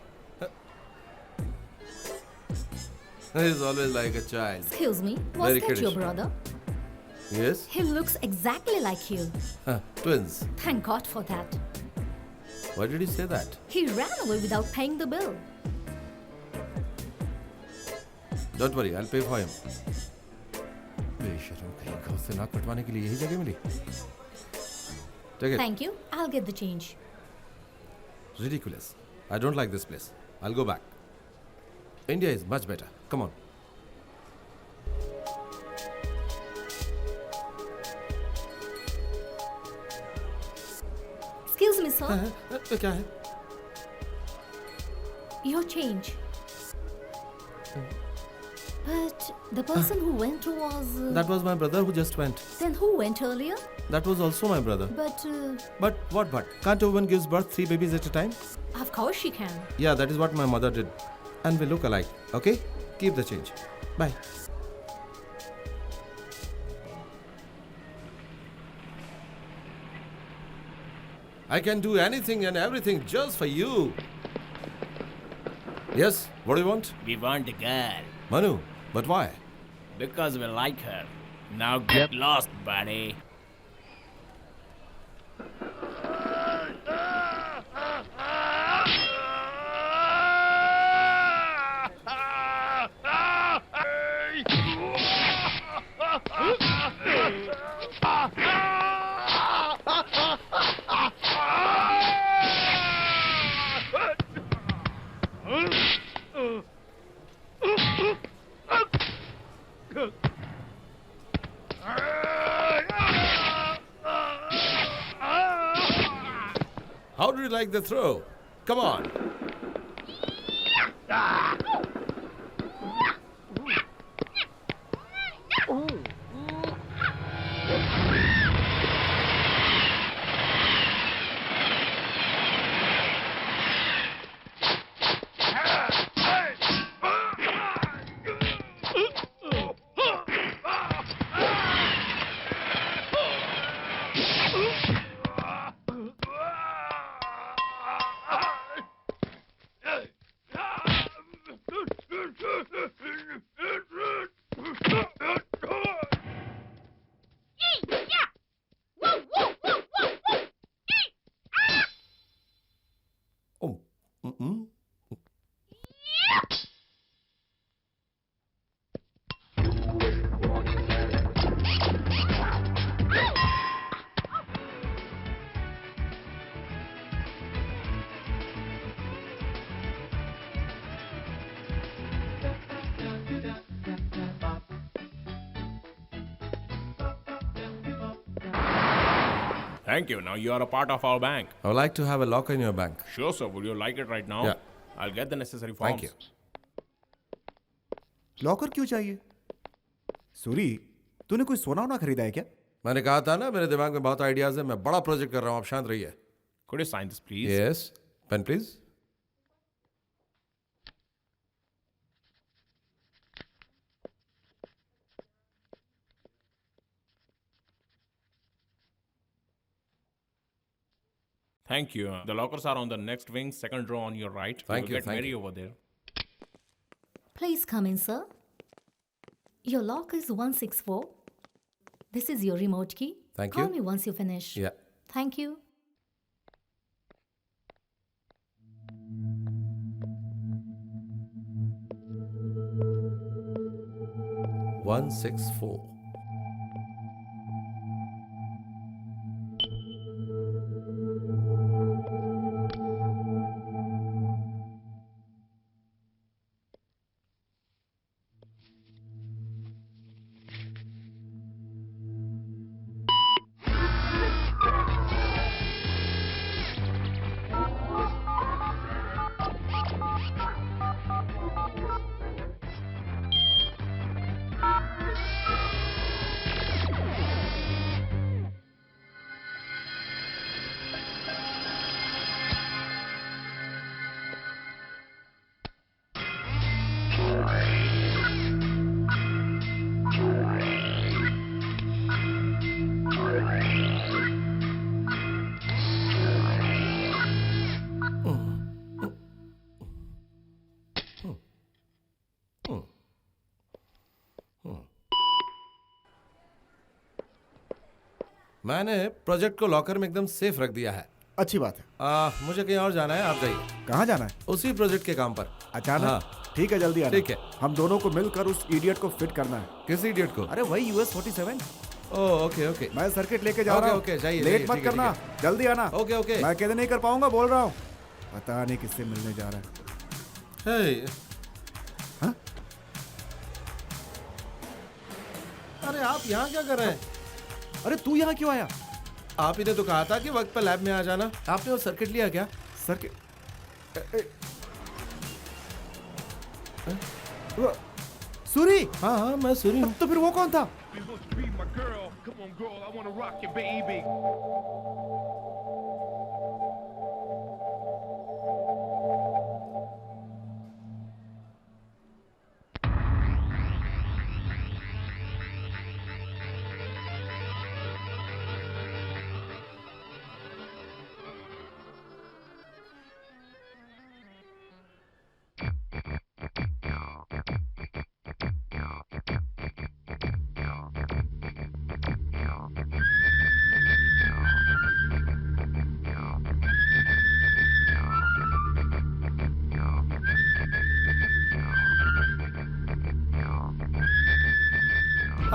He's always like a child. Excuse me, was Very that your kiddish. brother? Yes? He looks exactly like you. Twins. Thank God for that. Why did he say that? He ran away without paying the bill. Don't worry, I'll pay for him. बेशरम कहीं का, उससे नाक कटवाने के लिए यही जगह मिली। Take it. Thank you. I'll get the change. Ridiculous. I don't like this place. I'll go back. India is much better. Come on. Excuse me, sir. क्या है? Your change. But the person who went was... That was my brother who just went. Then who went earlier? That was also my brother. But... But what but? Can't a woman gives birth 3 babies at a time? Of course she can. Yeah, that is what my mother did. And we look alike. Okay? Keep the change. Bye. I can do anything and everything just for you. Yes? What do you want? We want a girl Manu, but why? because we like her. Now get lost, buddy. How do you like the throw? Come on. Thank you. Now you are a part of our bank. I would like to have a locker in your bank. Sure, sir. Would you like it right now? Yeah. I'll get the necessary forms. Thank you. Locker क्यों चाहिए? सूरी, तूने कोई सोना वोना खरीदा है क्या? मैंने कहा था ना मेरे दिमाग में बहुत आइडियाज है, मैं बड़ा प्रोजेक्ट कर रहा हूँ, आप शांत रहिए. Could you sign this, please? Yes. Pen please. Thank you. The lockers are on the next wing, second row on your right. Thank You'll you, Get thank Mary you. over there. Please come in, sir. Your lock is 164. This is your remote key. Thank Call you. me once you finish. Yeah. Thank you. One 6 4. मैंने प्रोजेक्ट को लॉकर में एकदम सेफ रख दिया है. अच्छी बात है. मुझे कहीं और जाना है, आप जाइए. कहाँ जाना है? उसी प्रोजेक्ट के काम पर. अचानक? हाँ. ठीक है, जल्दी आना. ठीक है. हम दोनों को मिलकर उस इडियट को फिट करना है. किस इडियट को? अरे वही US-47. Oh okay okay. मैं सर्किट लेके जा रहा हूँ. ओके, जाइए, लेट जाइए, मत ठीक है, करना. ठीक जल्दी आना. Okay okay. मैं अकेले नहीं कर पाऊंगा, बोल रहा हूँ. पता नहीं किससे मिलने जा रहा है. हे. हाँ? अरे आप यहाँ क्या कर रहे हैं? अरे तू यहाँ क्यों आया? आप ही ने तो कहा था कि वक्त पर लैब में आ जाना. आपने वो सर्किट लिया क्या? सर्किट? सूरी. हाँ हाँ मैं सुनी हूँ. तो फिर वो कौन था? You supposed to be my girl. Come on, girl. I wanna rock you, baby.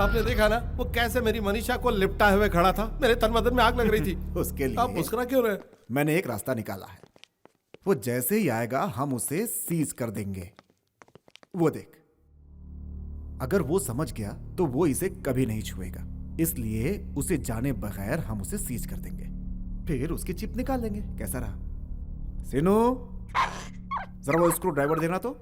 आपने देखा ना वो कैसे मेरी मनीषा को लिपटा हुए खड़ा था. मेरे तन बदन में आग लग रही थी. उसके लिए आप मुस्कुरा क्यों रहे? मैंने एक रास्ता निकाला है. वो जैसे ही आएगा हम उसे सीज कर देंगे. वो देख, अगर वो समझ गया तो वो इसे कभी नहीं छुएगा. इसलिए उसे जाने बगैर हम उसे सीज कर देंगे. फिर उसकी चिप निकाल लेंगे. कैसा रहा? सिनू, जरा वो स्क्रू ड्राइवर देना तो.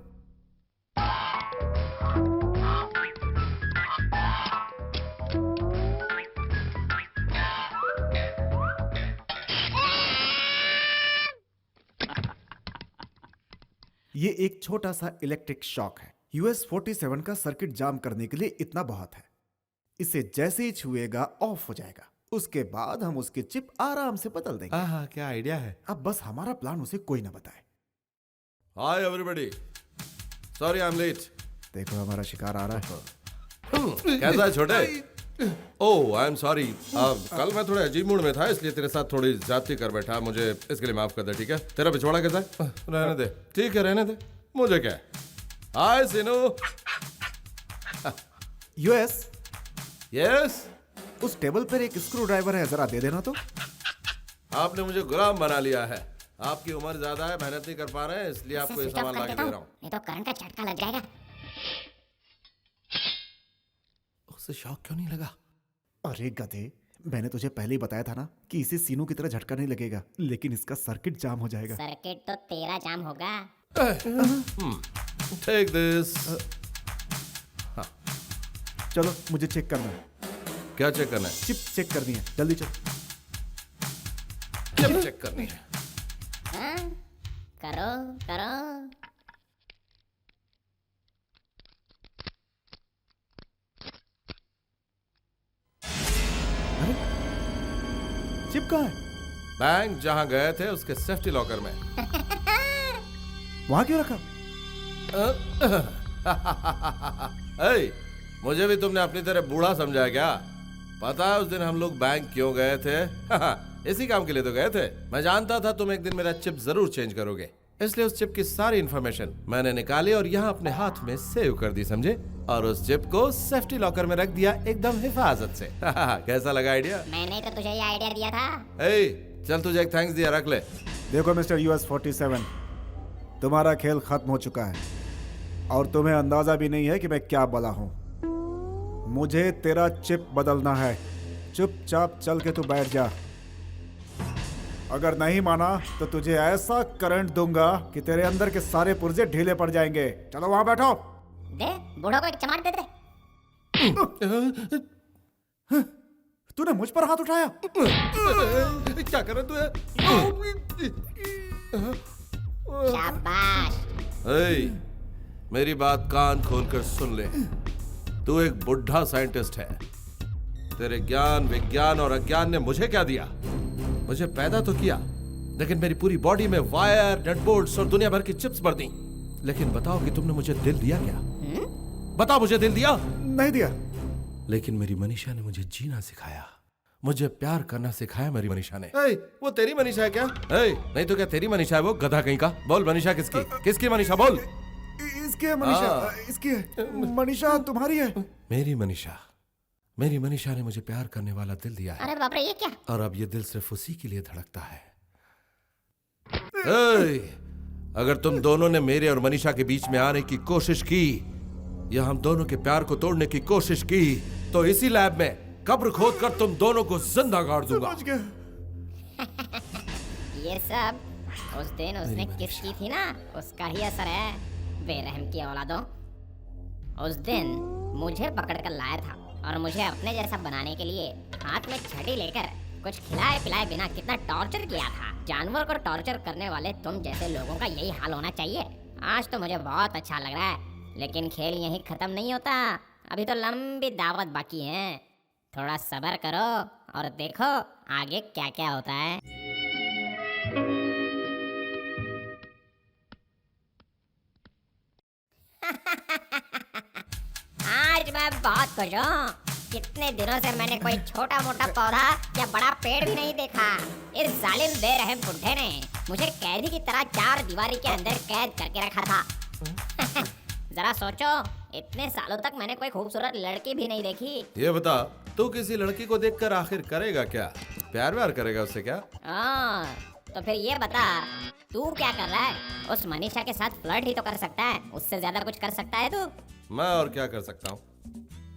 ये एक छोटा सा इलेक्ट्रिक शॉक है. US-47 का सर्किट जाम करने के लिए इतना बहुत है. इसे जैसे ही छुएगा ऑफ हो जाएगा. उसके बाद हम उसकी चिप आराम से बदल देंगे. हाँ क्या आइडिया है. अब बस हमारा प्लान उसे कोई ना बताए. Hi everybody, sorry I am late. देखो हमारा शिकार आ रहा है. कैसा है छोटे? Oh I am sorry. कल मैं थोड़े अजीब मूड में था इसलिए तेरे साथ थोड़ी ज्यादती कर बैठा. मुझे इसके लिए माफ कर दे. ठीक है? तेरा पिछवाड़ा कैसा है? रहने दे. ठीक है रहने दे. मुझे क्या है. हाय सिनू. US, yes. उस टेबल पर एक स्क्रू ड्राइवर है, जरा दे देना तो. आपने मुझे गुलाम बना लिया है. आपकी उम्र ज्यादा है, मेहनत नहीं कर पा रहे हैं, इसलिए आपको ये सामान ला के दे रहा हूँ. नहीं तो करंट का झटका लग जाएगा. उसे शॉक क्यों नहीं लगा? अरे गधे, मैंने तुझे पहले ही बताया था ना कि इसे सीनों की तरह झटका नहीं लगेगा, लेकिन इसका सर्किट जाम हो जाएगा। सर्किट तो तेरा जाम होगा। Take this. चलो मुझे चेक करना है, क्या चेक करना है? चिप चेक करनी है, जल्दी चल। चिप चेक करनी है। हाँ? करो करो। चिप कहाँ है? बैंक जहां गए थे उसके सेफ्टी लॉकर में। वहां क्यों रखा? ए, मुझे भी तुमने अपनी तरह बूढ़ा समझा है क्या? पता है उस दिन हम लोग बैंक क्यों गए थे? इसी काम के लिए तो गए थे। मैं जानता था तुम एक दिन मेरा चिप जरूर चेंज करोगे, इसलिए उस चिप की सारी इंफॉर्मेशन मैंने निकाली और यहाँ अपने हाथ में सेव कर दी, समझे? और उस चिप को सेफ्टी लॉकर में रख दिया एकदम हिफाजत से। कैसा लगा आइडिया? मैंने तो तुझे ये आइडिया दिया था। ए, चल तुझे एक थैंक्स दिया, रख ले। देखो मिस्टर US-47, तुम्हारा खेल खत्म हो चुका है और तुम्हें अंदाजा भी नहीं है कि मैं क्या बोला हूँ। मुझे तेरा चिप बदलना है। चुपचाप चल के तू बैठ जा। अगर नहीं माना तो तुझे ऐसा करंट दूंगा कि तेरे अंदर के सारे पुर्जे ढीले पड़ जाएंगे। चलो वहां बैठो। दे बूढ़ों को एक चमाट दे दे। तूने मुझ पर हाथ उठाया। क्या कर रहा तू? शाबाश। ए, मेरी बात कान खोलकर सुन ले। तू एक बुढ़ा साइंटिस्ट है। तेरे ज्ञान, विज्ञान और अज्ञान ने मुझे क्या दिया? मुझे पैदा तो किया, लेकिन मेरी पूरी बॉडी में वायर, नट बोल्ट्स और दुनिया भर की चिप्स भर दी। लेकिन बताओ कि तुमने मुझे दिल दिया क्या? बताओ, मुझे दिल दिया? नहीं दिया। लेकिन मेरी मनीषा ने मुझे जीना सिखाया, मुझे प्यार करना सिखाया मेरी मनीषा ने। वो तेरी मनीषा है क्या? नहीं तो क्या तेरी मनीषा है वो, गधा कहीं का? बोल मनीषा किसकी? किसकी मनीषा? बोल। इसकी है मनीषा, इसकी है। मनीषा तुम्हारी है? मेरी मनीषा। मेरी मनीषा ने मुझे प्यार करने वाला दिल दिया है। अरे बाप रे, ये क्या? और अब ये दिल सिर्फ उसी के लिए धड़कता है। ए, अगर तुम दोनों ने मेरे और मनीषा के बीच में आने की कोशिश की या हम दोनों के प्यार को तोड़ने की कोशिश की तो इसी लैब में कब्र खोद कर तुम दोनों को जिंदा गाड़ दूंगा। ये सब उस दिन उसने किस की थी ना, उसका ही असर है। बेरहम की औलादों, उस दिन मुझे पकड़ कर लाया था और मुझे अपने जैसा बनाने के लिए हाथ में छड़ी लेकर कुछ खिलाए पिलाए बिना कितना टॉर्चर किया था। जानवर को टॉर्चर करने वाले तुम जैसे लोगों का यही हाल होना चाहिए। आज तो मुझे बहुत अच्छा लग रहा है, लेकिन खेल यहीं खत्म नहीं होता। अभी तो लंबी दावत बाकी है। थोड़ा सब्र करो और देखो आगे क्या क्या होता है। आज मैं बहुत खुश हूँ। कितने दिनों से मैंने कोई छोटा मोटा पौधा या बड़ा पेड़ भी नहीं देखा। इस जालिम बेरहम बुड्ढे ने मुझे कैदी की तरह चार दीवारी के अंदर कैद करके रखा था। जरा सोचो, इतने सालों तक मैंने कोई खूबसूरत लड़की भी नहीं देखी। ये बता, तू किसी लड़की को देखकर आखिर करेगा क्या? प्यार व्यार करेगा उससे क्या? तो फिर ये बता, तू क्या कर रहा है? उस मनीषा के साथ फ्लर्ट ही तो कर सकता है, उससे ज्यादा कुछ कर सकता है तू? मैं और क्या कर सकता हूँ?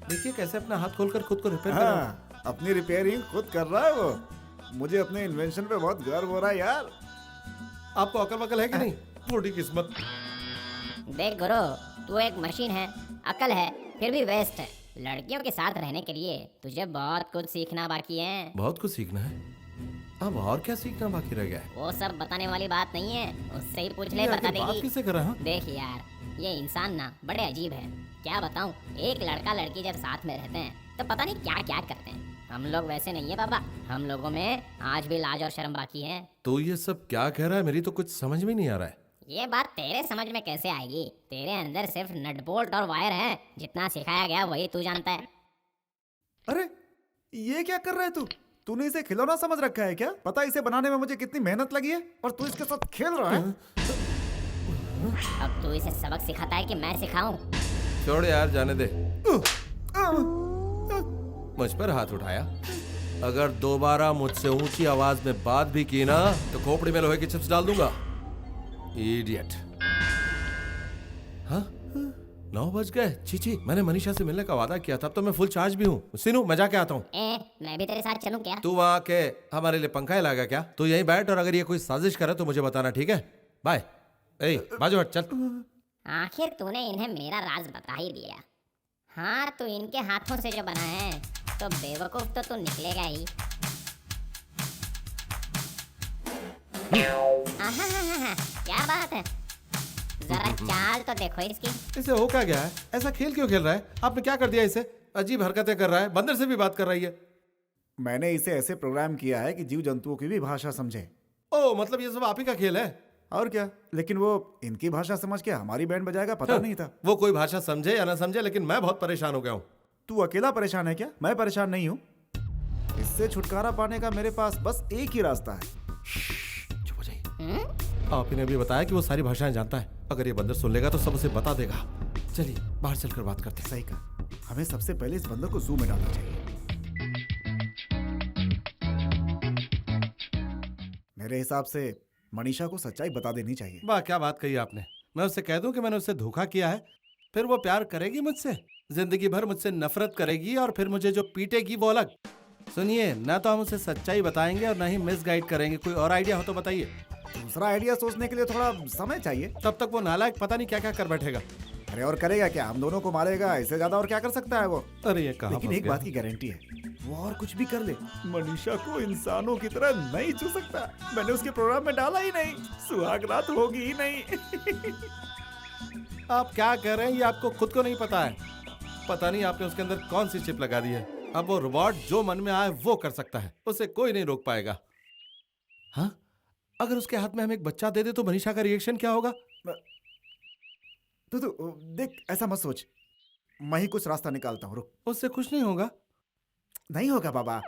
देखिए कैसे अपना हाथ खोलकर खुद को रिपेयर कर रहा है। अपनी रिपेयरिंग खुद कर रहा है वो। मुझे अपने इन्वेंशन पे बहुत गर्व हो रहा है यार। आपको अकल वकल है कि नहीं? बूढ़ी किस्मत। देख गुरु, तू एक मशीन है, अकल है, फिर भी वेस्ट है। लड़कियों के साथ रहने के लिए तुझे बहुत कुछ सीखना बाकी है। बहुत कुछ सीखना है? अब और क्या सीखना बाकी रह गया है? वो सब बताने वाली बात नहीं है, उससे ही पूछ ले, ये बता आखिर बात देगी। किससे कर रहा है? देख यार, ये इंसान ना बड़े अजीब है। क्या बताऊं, एक लड़का लड़की जब साथ में रहते हैं तो पता नहीं क्या क्या करते हैं। हम लोग वैसे नहीं है बाबा, हम लोगों में आज भी लाज और शर्म बाकी है। तो ये सब क्या कह रहा है? मेरी तो कुछ समझ में नहीं आ रहा है। ये बात तेरे समझ में कैसे आएगी? तेरे अंदर सिर्फ नट बोल्ट और वायर है। जितना सिखाया गया वही तू जानता है। अरे ये क्या कर रहा है तू? तूने इसे खिलौना समझ रखा है क्या? पता है इसे बनाने में मुझे कितनी मेहनत लगी है और तू इसके साथ खेल रहा है। अब तू इसे सबक सिखाता है कि मैं सिखाऊं? छोड़ यार, जाने दे। मुझ पर हाथ उठाया। अगर दोबारा मुझसे ऊंची आवाज में बात भी की ना तो खोपड़ी में लोहे की चिप्स डाल दूंगा। इडियट। हाँ? 9 बज गए। चीची, मैंने मनीषा से मिलने का वादा किया था। अब तो मैं फुल चार्ज भी हूँ। सीनू, मैं जाके आता हूँ। मैं भी तेरे साथ चलूं क्या? तू वहाँ के हमारे लिए पंखा हिलाएगा क्या? तू यहीं बैठ और अगर ये कोई साजिश करे तो मुझे बताना, ठीक है? बाय। ए, बाजू हट, चल। आखिर तूने इन्हें मेरा राज बता ही दिया। हाँ, तू इनके हाथों से जो बना है तो बेवकूफ तो तू निकलेगा ही। आहाहाहा, क्या बात है, जरा चाल तो देखो इसकी। इसे हो क्या गया है? ऐसा खेल क्यों खेल रहा है? आपने क्या कर दिया इसे? अजीब हरकतें कर रहा है, बंदर से भी बात कर रही है। मैंने इसे ऐसे प्रोग्राम किया है कि जीव जंतुओं की भी भाषा समझे। ओ, मतलब ये सब आप ही का खेल है? और क्या, लेकिन वो इनकी भाषा समझ के हमारी बैंड बजाएगा पता नहीं था। वो कोई भाषा समझे या ना समझे, लेकिन मैं बहुत परेशान हो गया हूँ। तू अकेला परेशान है क्या? मैं परेशान नहीं हूँ। इससे छुटकारा पाने का मेरे पास बस एक ही रास्ता है। चुप हो जाइए। आप इन्हें भी बताया कि वो सारी भाषाएं जानता है। अगर ये बंदर सुन लेगा तो सब उसे बता देगा। चलिए बाहर चलकर बात करते हैं। सही कहा, हमें सबसे पहले इस बंदर को जू में डालना चाहिए। मेरे हिसाब से मनीषा को सच्चाई बता देनी चाहिए। वाह, क्या बात कही आपने। मैं उससे कह दूं कि मैंने उससे धोखा किया है, फिर वो प्यार करेगी मुझसे, जिंदगी भर मुझसे नफरत करेगी और फिर मुझे जो पीटेगी वो अलग। सुनिए, ना तो हम उसे सच्चाई बताएंगे और ना ही मिसगाइड करेंगे। कोई और आइडिया हो तो बताइए। दूसरा आइडिया सोचने के लिए थोड़ा समय चाहिए। तब तक वो नालायक पता नहीं क्या क्या कर बैठेगा। अरे और करेगा क्या? हम दोनों को मारेगा, इससे ज्यादा और क्या कर सकता है वो? अरे ये कहाँ लेकिन फंस एक गया? बात की गारंटी है, वो और कुछ भी कर ले, मनीषा को इंसानों की तरह नहीं छू सकता। मैंने उसके प्रोग्राम में डाला ही नहीं, सुहाग रात होगी ही नहीं। आप क्या कह रहे हैं ये आपको खुद को नहीं पता है। पता नहीं आपने उसके अंदर कौन सी चिप लगा दी है। अब वो रोबोट जो मन में आए वो कर सकता है, उसे कोई नहीं रोक पाएगा। हाँ, अगर उसके हाथ में हम एक बच्चा दे दे तो मनीषा का रिएक्शन क्या होगा? तो देख, ऐसा मत सोच, मैं ही कुछ रास्ता निकालता हूँ, रुक। उससे कुछ नहीं होगा। नहीं होगा बाबा।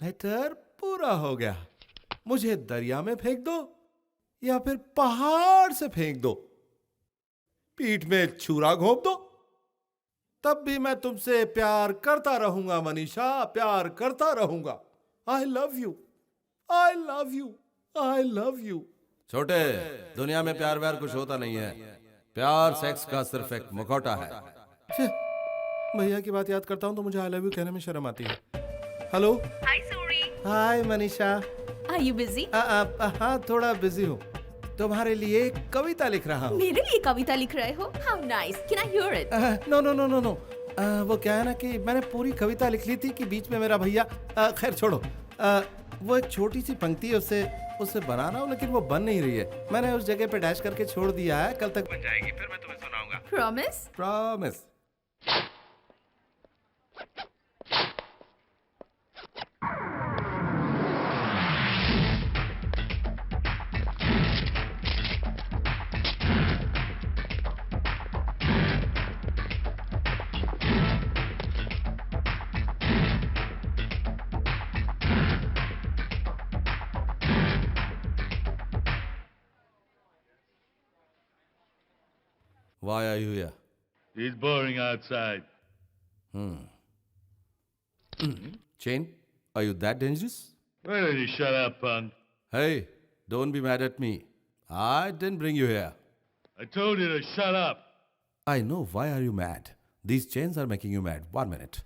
लेटर पूरा हो गया। मुझे दरिया में फेंक दो या फिर पहाड़ से फेंक दो, पीठ में छुरा घोंप दो, तब भी मैं तुमसे प्यार करता रहूंगा मनीषा, प्यार करता रहूंगा। आई love you, I love you, I love you. छोटे, दुनिया में प्यार व्यार कुछ होता नहीं है। प्यार सेक्स का सिर्फ एक मुखौटा है। भैया की बात याद करता हूँ तो मुझे आई लव यू कहने में शर्म आती है। Hello. Hi Suri. Hi Manisha. Are you busy? हाँ, थोड़ा बिजी हूँ। तुम्हारे लिए एक कविता लिख रहा हूँ। मेरे लिए कविता लिख रहे हो? How nice, can I hear it? No no no no no, वो क्या है ना कि मैंने पूरी कविता लिख ली थी कि बीच में मेरा भैया, खैर छोड़ो। वो एक छोटी सी पंक्ति है, उससे बना रहा हूँ लेकिन वो बन नहीं रही है। मैंने उस जगह पे डैश करके छोड़ दिया है, कल तक बन जाएगी, फिर मैं तुम्हें सुनाऊंगा। Promise? Promise. Why are you here? It's boring outside. Chain, are you that dangerous? Why don't you shut up, punk? Hey, don't be mad at me. I didn't bring you here. I told you to shut up. I know. Why are you mad? These chains are making you mad. 1 minute.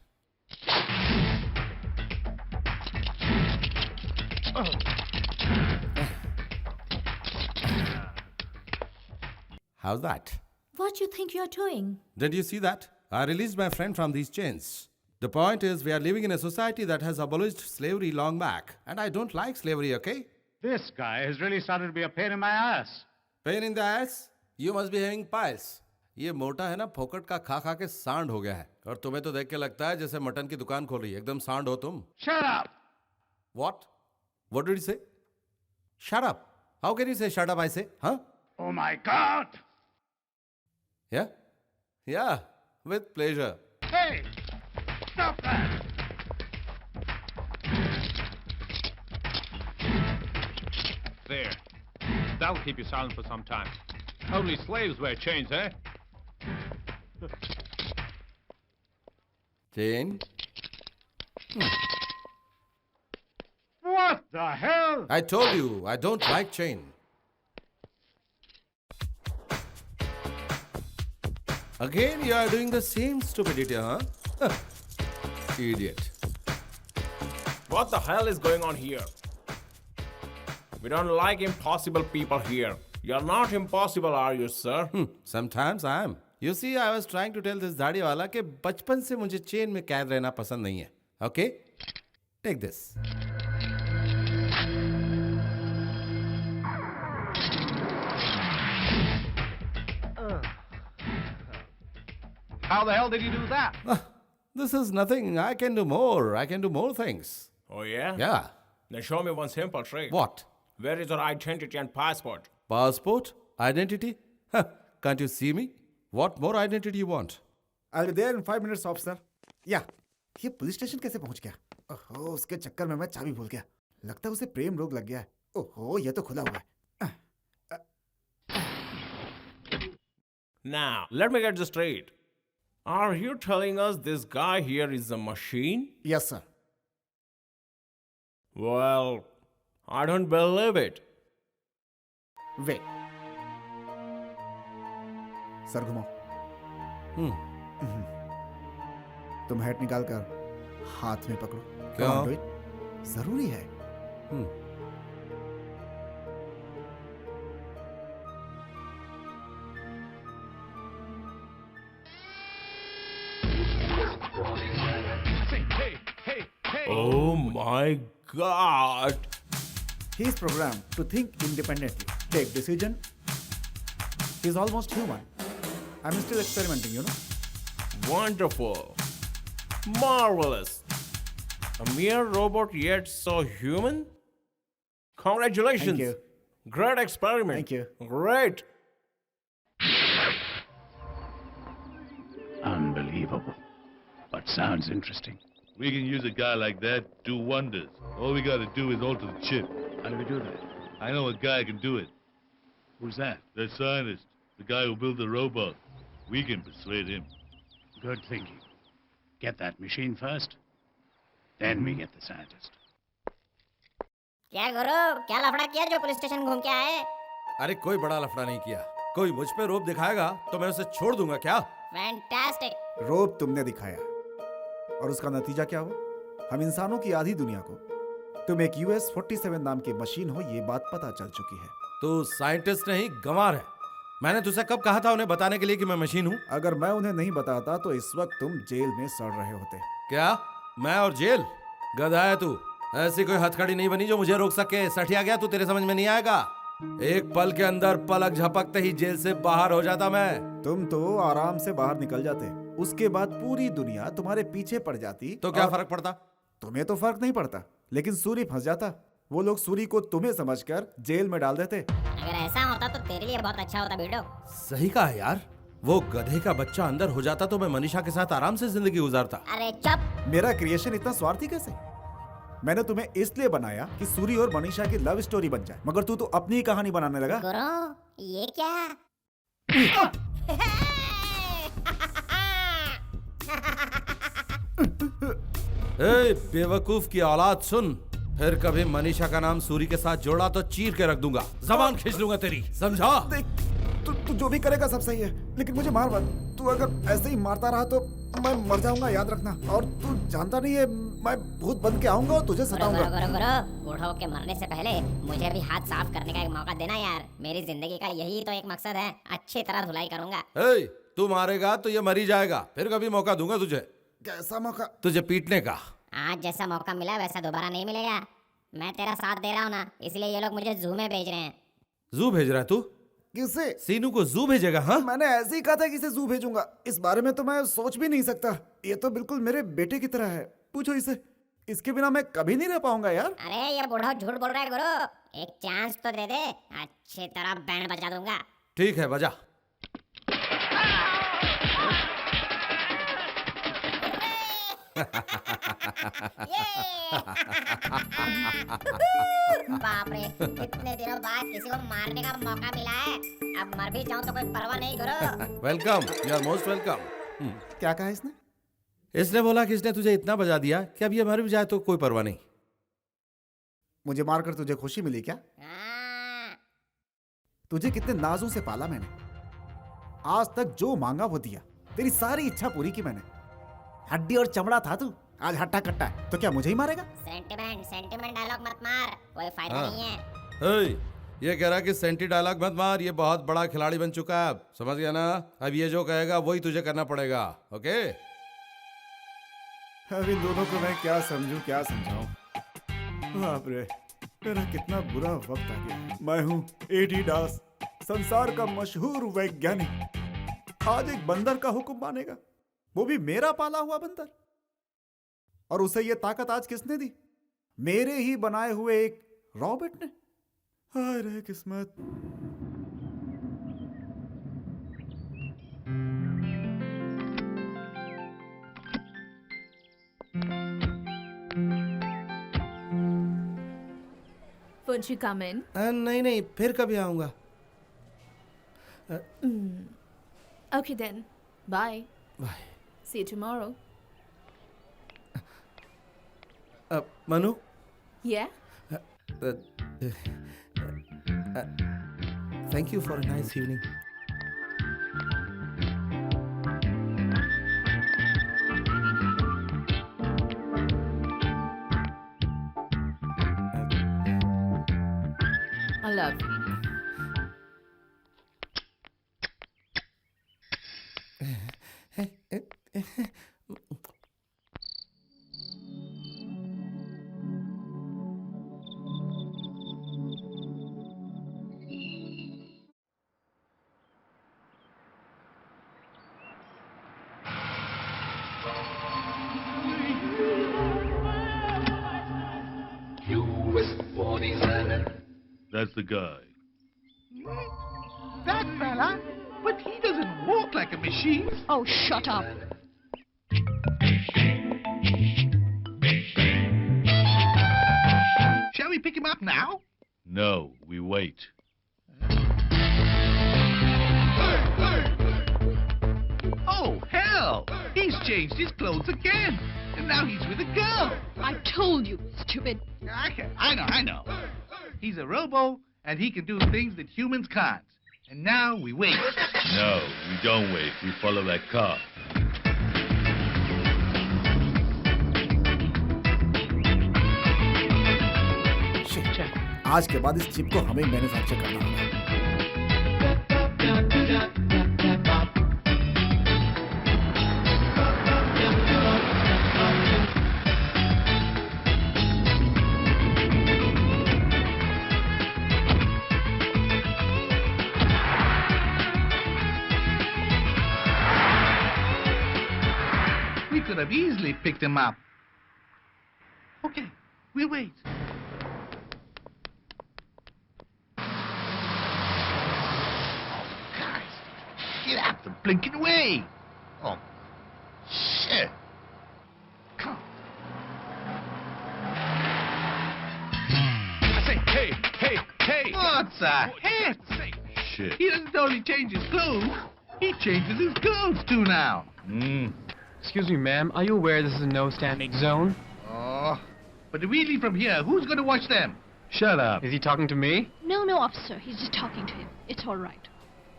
How's that? What you think you're doing? Did you see that? I released my friend from these chains. The point is, we are living in a society that has abolished slavery long back. And I don't like slavery, okay? This guy has really started to be a pain in my ass. Pain in the ass? You must be having piles. ये मोटा है ना, फोकट का खा खा के सांड हो गया है. और तुम्हें तो देख के लगता है जैसे मटन की दुकान खोल रही है. एकदम सांड हो तुम. Shut up! What? What did you say? Shut up. How can you say shut up, I say? Huh? Oh my God! Yeah? Yeah, with pleasure. Hey! Stop that! There. That'll keep you silent for some time. Only slaves wear chains, eh? Chain? What the hell? I told you, I don't like chain. Again, you are doing the same stupidity, huh? Idiot. What the hell is going on here? We don't like impossible people here. You're not impossible, are you, sir? Sometimes I am. You see, I was trying to tell this दाढ़ी वाला कि बचपन से मुझे चेन में कैद रहना पसंद नहीं है. Okay? Take this. How the hell did you do that? This is nothing. I can do more. I can do more things. Oh, yeah? Yeah. Then show me one simple trick. What? Where is your identity and passport? Passport? Identity? Can't you see me? What more identity you want? I'll be there in 5 minutes, officer. Yeah. ये पुलिस स्टेशन कैसे पहुंच गया? ओहो, उसके चक्कर में मैं चाबी भूल गया. लगता है उसे प्रेम रोग लग गया है. ओहो, ये तो खुला हुआ है. Now, let me get this straight. Are you telling us this guy here is a machine? Yes, sir. Well, I don't believe it. Wait. Sir घुमाओ. तुम हैट निकाल कर हाथ में पकड़ो. क्या? Come on, do it. जरूरी है. Oh my God. He's programmed to think independently, take decision. He's almost human. I'm still experimenting, you know. Wonderful. Marvelous. A mere robot yet so human? Congratulations. Thank you. Great experiment. Thank you. Great. Unbelievable. But sounds interesting. We can use a guy like that, do wonders. All we gotta do is alter the chip. How do we do that? I know a guy can do it. Who's that? The scientist. The guy who built the robot. We can persuade him. Good thinking. Get that machine first, then we get the scientist. क्या गुरु, क्या लफड़ा किया जो पुलिस स्टेशन घूम के आए? अरे कोई बड़ा लफड़ा नहीं किया. कोई मुझ पे रोब दिखाएगा तो मैं उसे छोड़ दूंगा क्या? फैंटास्टिक. रोब तुमने दिखाया और उसका नतीजा क्या हुआ? हम इंसानों की आधी दुनिया को तुम एक US-47 नाम की मशीन हो, ये बात पता चल चुकी है. तू साइंटिस्ट नहीं, गंवार है. मैंने तुझसे कब कहा था उन्हें बताने के लिए कि मैं मशीन हूँ? अगर मैं उन्हें नहीं बताता तो इस वक्त तुम जेल में सड़ रहे होते. क्या? मैं और जेल? गधा है तू. ऐसी कोई हथकड़ी नहीं बनी जो मुझे रोक सके. सठिया गया तू, तेरे समझ में नहीं आएगा. एक पल के अंदर पलक झपकते ही जेल से बाहर हो जाता मैं. तुम तो आराम से बाहर निकल जाते, उसके बाद पूरी दुनिया तुम्हारे पीछे पड़ जाती. तो क्या फर्क पड़ता? तुम्हें तो फर्क नहीं पड़ता, लेकिन सूरी फंस जाता. वो लोग सूरी को तुम्हें समझकर जेल में डाल देते. अगर ऐसा होता तो तेरे लिए बहुत अच्छा होता बेटो. सही कहा यार. वो गधे का बच्चा अंदर हो जाता तो मैं मनीषा के साथ आराम से जिंदगी गुजारता. अरे चुप. मेरा क्रिएशन इतना स्वार्थी कैसे? मैंने तुम्हें इसलिए बनाया कि सूरी और मनीषा की लव स्टोरी बन जाए, मगर तू तो अपनी ही कहानी बनाने लगा. गुरु, ये क्या? ए बेवकूफ की औलाद, सुन. फिर कभी मनीषा का नाम सूरी के साथ जोड़ा तो चीर के रख दूंगा, जबान खींच लूंगा तेरी, समझा? देख, तू जो भी करेगा सब सही है, लेकिन मुझे मार मत। तू अगर ऐसे ही मारता रहा तो मैं मर जाऊंगा, याद रखना। और तू जानता नहीं है, मैं भूत बन के आऊंगा और तुझे सताऊंगा। बूढ़ों के मरने से पहले मुझे भी हाथ साफ करने का एक मौका देना यार। मेरी जिंदगी का यही तो एक मकसद है, अच्छी तरह धुलाई करूंगा। तू मारेगा तो ये मरी जाएगा, फिर कभी मौका दूंगा तुझे। कैसा मौका? तुझे पीटने का। आज जैसा मौका मिला वैसा दोबारा नहीं मिलेगा। मैं तेरा साथ दे रहा हूँ ना, इसलिए ये लोग मुझे जू में भेज रहे हैं। जू भेज रहा है तू? किसे? सीनू को जू भेजेगा? हाँ, मैंने ऐसे ही कहा था कि इसे जू भेजूंगा। इस बारे में तो मैं सोच भी नहीं सकता। ये तो बिल्कुल मेरे बेटे की तरह है। पूछो इसे, इसके बिना मैं कभी नहीं रह पाऊंगा यार। अरे ये बूढ़ा झूठ बोल रहा है गुरु, एक चांस तो दे दे, अच्छी तरह बैंड बजा दूंगा। ठीक है, बजा। बाप रे, कितने दिनों बाद किसी को मारने का मौका मिला है। अब मर भी जाऊं तो कोई परवाह नहीं गुरु। Welcome, you are most welcome. क्या कहा इसने? इसने बोला कि इसने तुझे इतना बजा दिया कि अब ये मर भी जाए तो कोई परवाह नहीं। मुझे मारकर तुझे खुशी मिली क्या? तुझे कितने नाजों से पाला मैंने, आज तक जो मांगा वो दिया, तेरी सारी इच्छा पूरी की मैंने। हड्डी और चमड़ा था तू, आज हट्टा कट्टा है, तो क्या मुझे ही मारेगा? सेंटिमेंट डायलॉग मत मार, कोई फायदा नहीं है। ये कह रहा कि सेंटी डायलॉग मत मार, ये बहुत बड़ा खिलाड़ी बन चुका है, समझ गया ना? अब ये जो कहेगा वही तुझे करना पड़ेगा, ओके? अब इन दोनों को मैं क्या समझूं, क्या समझाऊं? बाप रे, मेरा कितना बुरा वक्त आ गया। मैं हूँ एडिडास, संसार का मशहूर वैज्ञानिक। आज एक बंदर का हुक्म मानेगा, वो भी मेरा पाला हुआ बंदर। और उसे ये ताकत आज किसने दी? मेरे ही बनाए हुए एक रॉबर्ट ने। हाय रे किस्मत। Won't you come in? नहीं, फिर कभी आऊंगा। Okay then. Bye. Bye. See you tomorrow. Manu? Yeah? Thank you for a nice evening. I love you. That's the guy. That fella? But he doesn't walk like a machine. Oh, shut up. Shall we pick him up now? No, we wait. Oh, hell! He's changed his clothes again. And now he's with a girl. I told you, stupid. I know. He's a robo, and he can do things that humans can't. And now we wait. No, we don't wait. We follow that car. आज के बाद इस चिप को हमें मैन्युफैक्चर करना होगा। We could have easily picked him up. Okay, we'll wait. Get out the blinking way! Oh, shit! Come. I say, hey! What's a hit? Shit. He doesn't only change his clothes, he changes his clothes too now. Excuse me, ma'am. Are you aware this is a no standing zone? Oh, But if we leave from here, who's going to watch them? Shut up. Is he talking to me? No, no, officer. He's just talking to him. It's all right.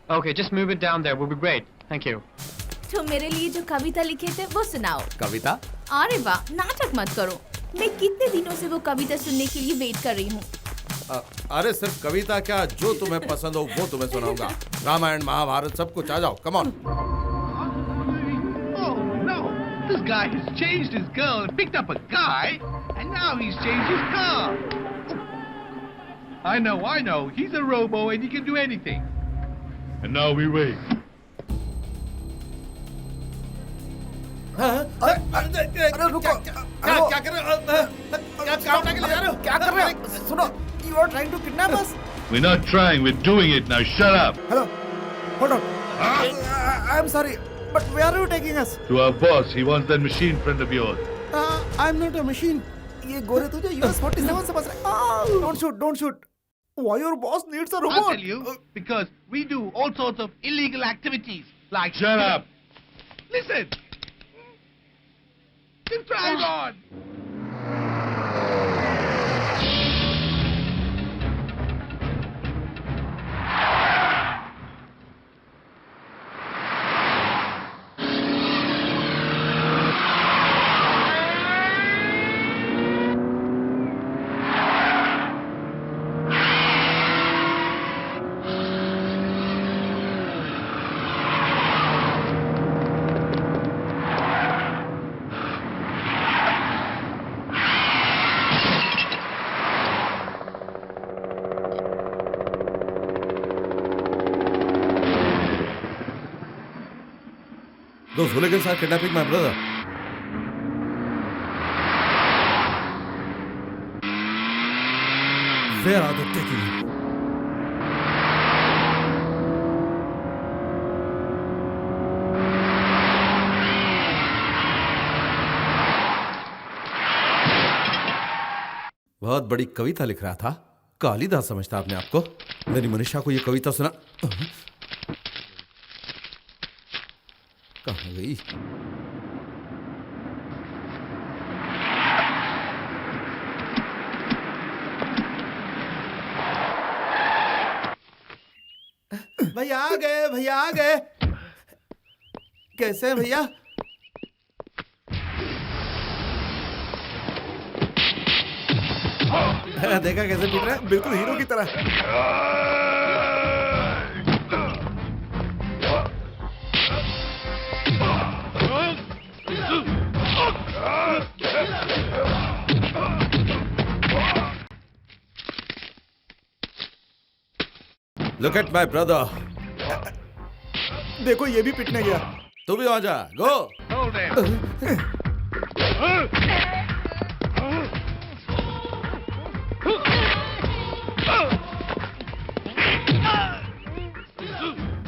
Okay, just move it down there. We'll be great. Thank you. तो मेरे लिए जो कविता लिखे थे वो सुनाओ। कविता? अरे वाह, नाटक मत करो। मैं कितने दिनों से वो कविता सुनने के लिए वेट कर रही हूँ। अरे सिर्फ कविता क्या, जो तुम्हें पसंद हो वो तुम्हें सुनाऊंगा। रामायण महाभारत सब कुछ, आ जाओ, come on. Oh, no. This guy has changed his girl and picked up a guy, and now he's changed his car. I know. He's a robo and he can do anything. And now we wait. अरे रुको, क्या कर रहे हो? क्या उठा के ले जा रहे हो? क्या कर रहे हो? सुनो, you are trying to kidnap us. We're not trying, we're doing it. Now shut up. Hello, hold on. I'm sorry, but where are you taking us? To our boss, he wants that machine friend of yours. I'm not a machine. ये गोरे तुझे US-47 समझ रहे? Don't shoot. Why your boss needs a robot? I'll tell you, because we do all sorts of illegal activities. Like shut up. Listen. Just drive on. Those hooligans are kidnapping my brother. Where are they taking him? बहुत बड़ी कविता लिख रहा था, कालिदास समझता अपने आप को। मेरी मनीषा को ये कविता सुना। कहाँ गई? भैया आ गए। कैसे हैं भैया? देखा कैसे पीट रहा है? बिल्कुल हीरो की तरह। Look at my brother. देखो ये भी पिटने गया। तू भी आ जा। Go. Hold him.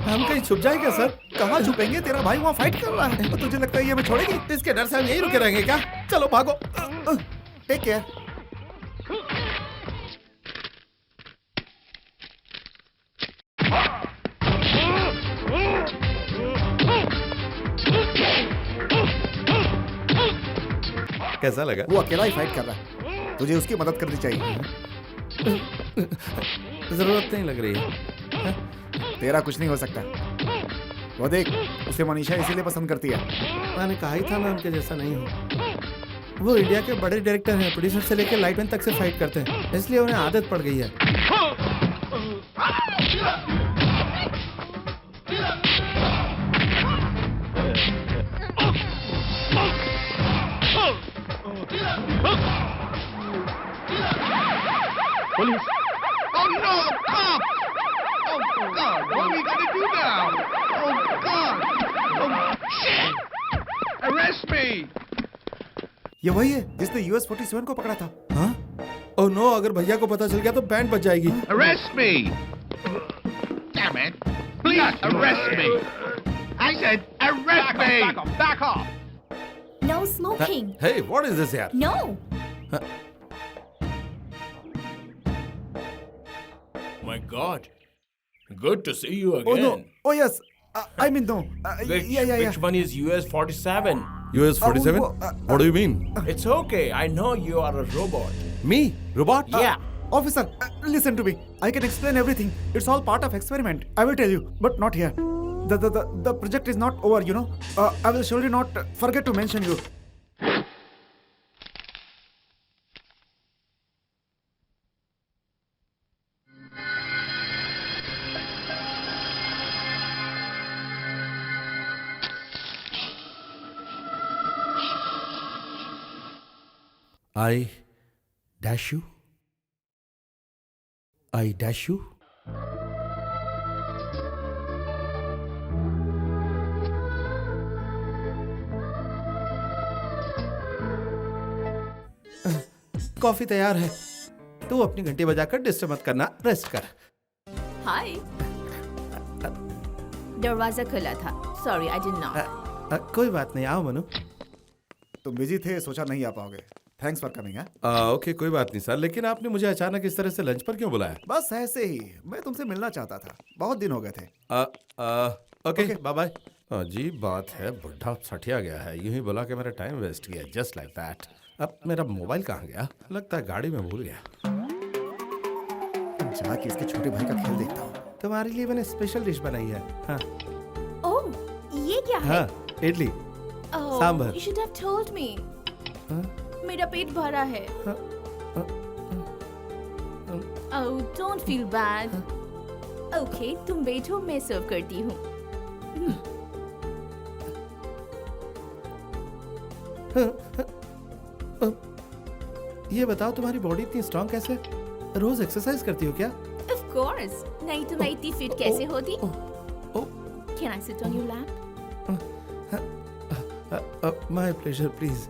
हम कहीं छुप जाए क्या सर? कहाँ छुपेंगे? तेरा भाई वहाँ फाइट कर रहा है। तो तुझे लगता है ये हमें छोड़ेगी? इसके डर से हम यहीं रुके रहेंगे क्या? चलो भागो। Take care. कैसा लगा? वो अकेला ही फाइट कर रहा है, तुझे उसकी मदद करनी चाहिए। जरूरत नहीं लग रही है। तेरा कुछ नहीं हो सकता। वो देख, उसे मनीषा इसीलिए पसंद करती है। मैंने कहा ही था मैं उनके जैसा नहीं हूँ। वो इंडिया के बड़े डायरेक्टर हैं, प्रोड्यूसर से लेकर लाइटमैन तक से फाइट करते हैं, इसलिए उन्हें आदत पड़ गई है। Police! Oh no, cop! Oh God, what are we gonna do now? Oh God! Oh shit! Arrest me! ये वही है जिसने US-47 को पकड़ा था। हाँ? ओह नो, अगर भैया को पता चल गया तो बैंड बच जाएगी। Arrest me! Damn it! Please arrest me! I said arrest me! Back off! No smoking. Hey, what is this यार? No. My God. Good to see you Oh again. no. Oh yes. I mean no. Which Yeah. one is US-47? US 47? What do you mean? It's okay. I know you are a robot. Me? Robot? Yeah. Officer, listen to me. I can explain everything. It's all part of experiment. I will tell you, but not here. The project is not over, you know. I will surely not forget to mention you. I dash you? I dash you? Coffee तैयार है। तू अपनी घंटी बजाकर डिस्टर्ब मत करना, रेस्ट कर। हाय। दरवाजा खुला था। Sorry, I didn't know. कोई बात नहीं, आओ मनु। तुम बिजी थे, सोचा नहीं आ पाओगे। Thanks for coming. ओके, कोई बात नहीं सर, लेकिन आपने मुझे अचानक इस तरह से लंच पर क्यों बुलाया? बस ऐसे ही, मैं तुमसे मिलना चाहता था, बहुत दिन हो गए थे। Okay, bye bye. अजीब बात है, बुढ़ा सठिया गया है, यूं ही बुला के मेरा टाइम वेस्ट किया, जस्ट लाइक दैट। अब मेरा मोबाइल कहाँ गया? लगता है गाड़ी में भूल गया। जाके इसके छोटे भाई का खेल देखता हूँ। तुम्हारे लिए मैंने स्पेशल डिश बनाई है। हाँ ओह, ये क्या है? हाँ, idli sambar. You should have told me. मेरा पेट भरा है। Oh, don't feel bad. Okay, तुम बैठो, मैं सर्व करती हूँ। ये बताओ, तुम्हारी बॉडी इतनी स्ट्रांग कैसे? रोज एक्सरसाइज करती हो क्या? Of course. नहीं तो मैं इतनी फिट कैसे होती? Can I sit on your lap? My pleasure, please.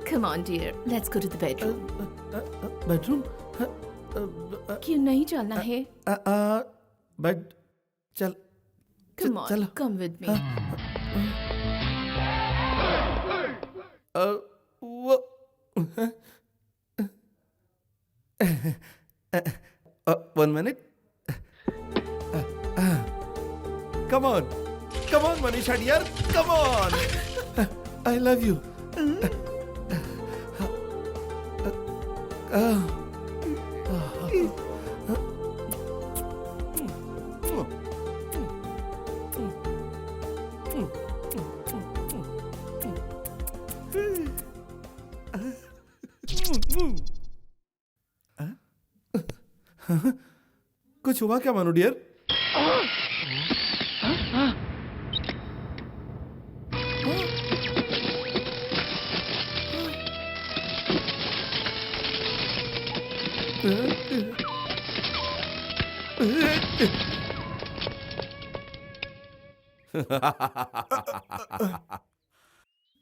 Come on, dear. Let's go to the bedroom. Bedroom? क्यों नहीं चलना है? Bed, चल। Come on, चलो। come with me. One minute. Come on, Manisha dear, come on. I love you. कुछ हुआ क्या मनु डियर?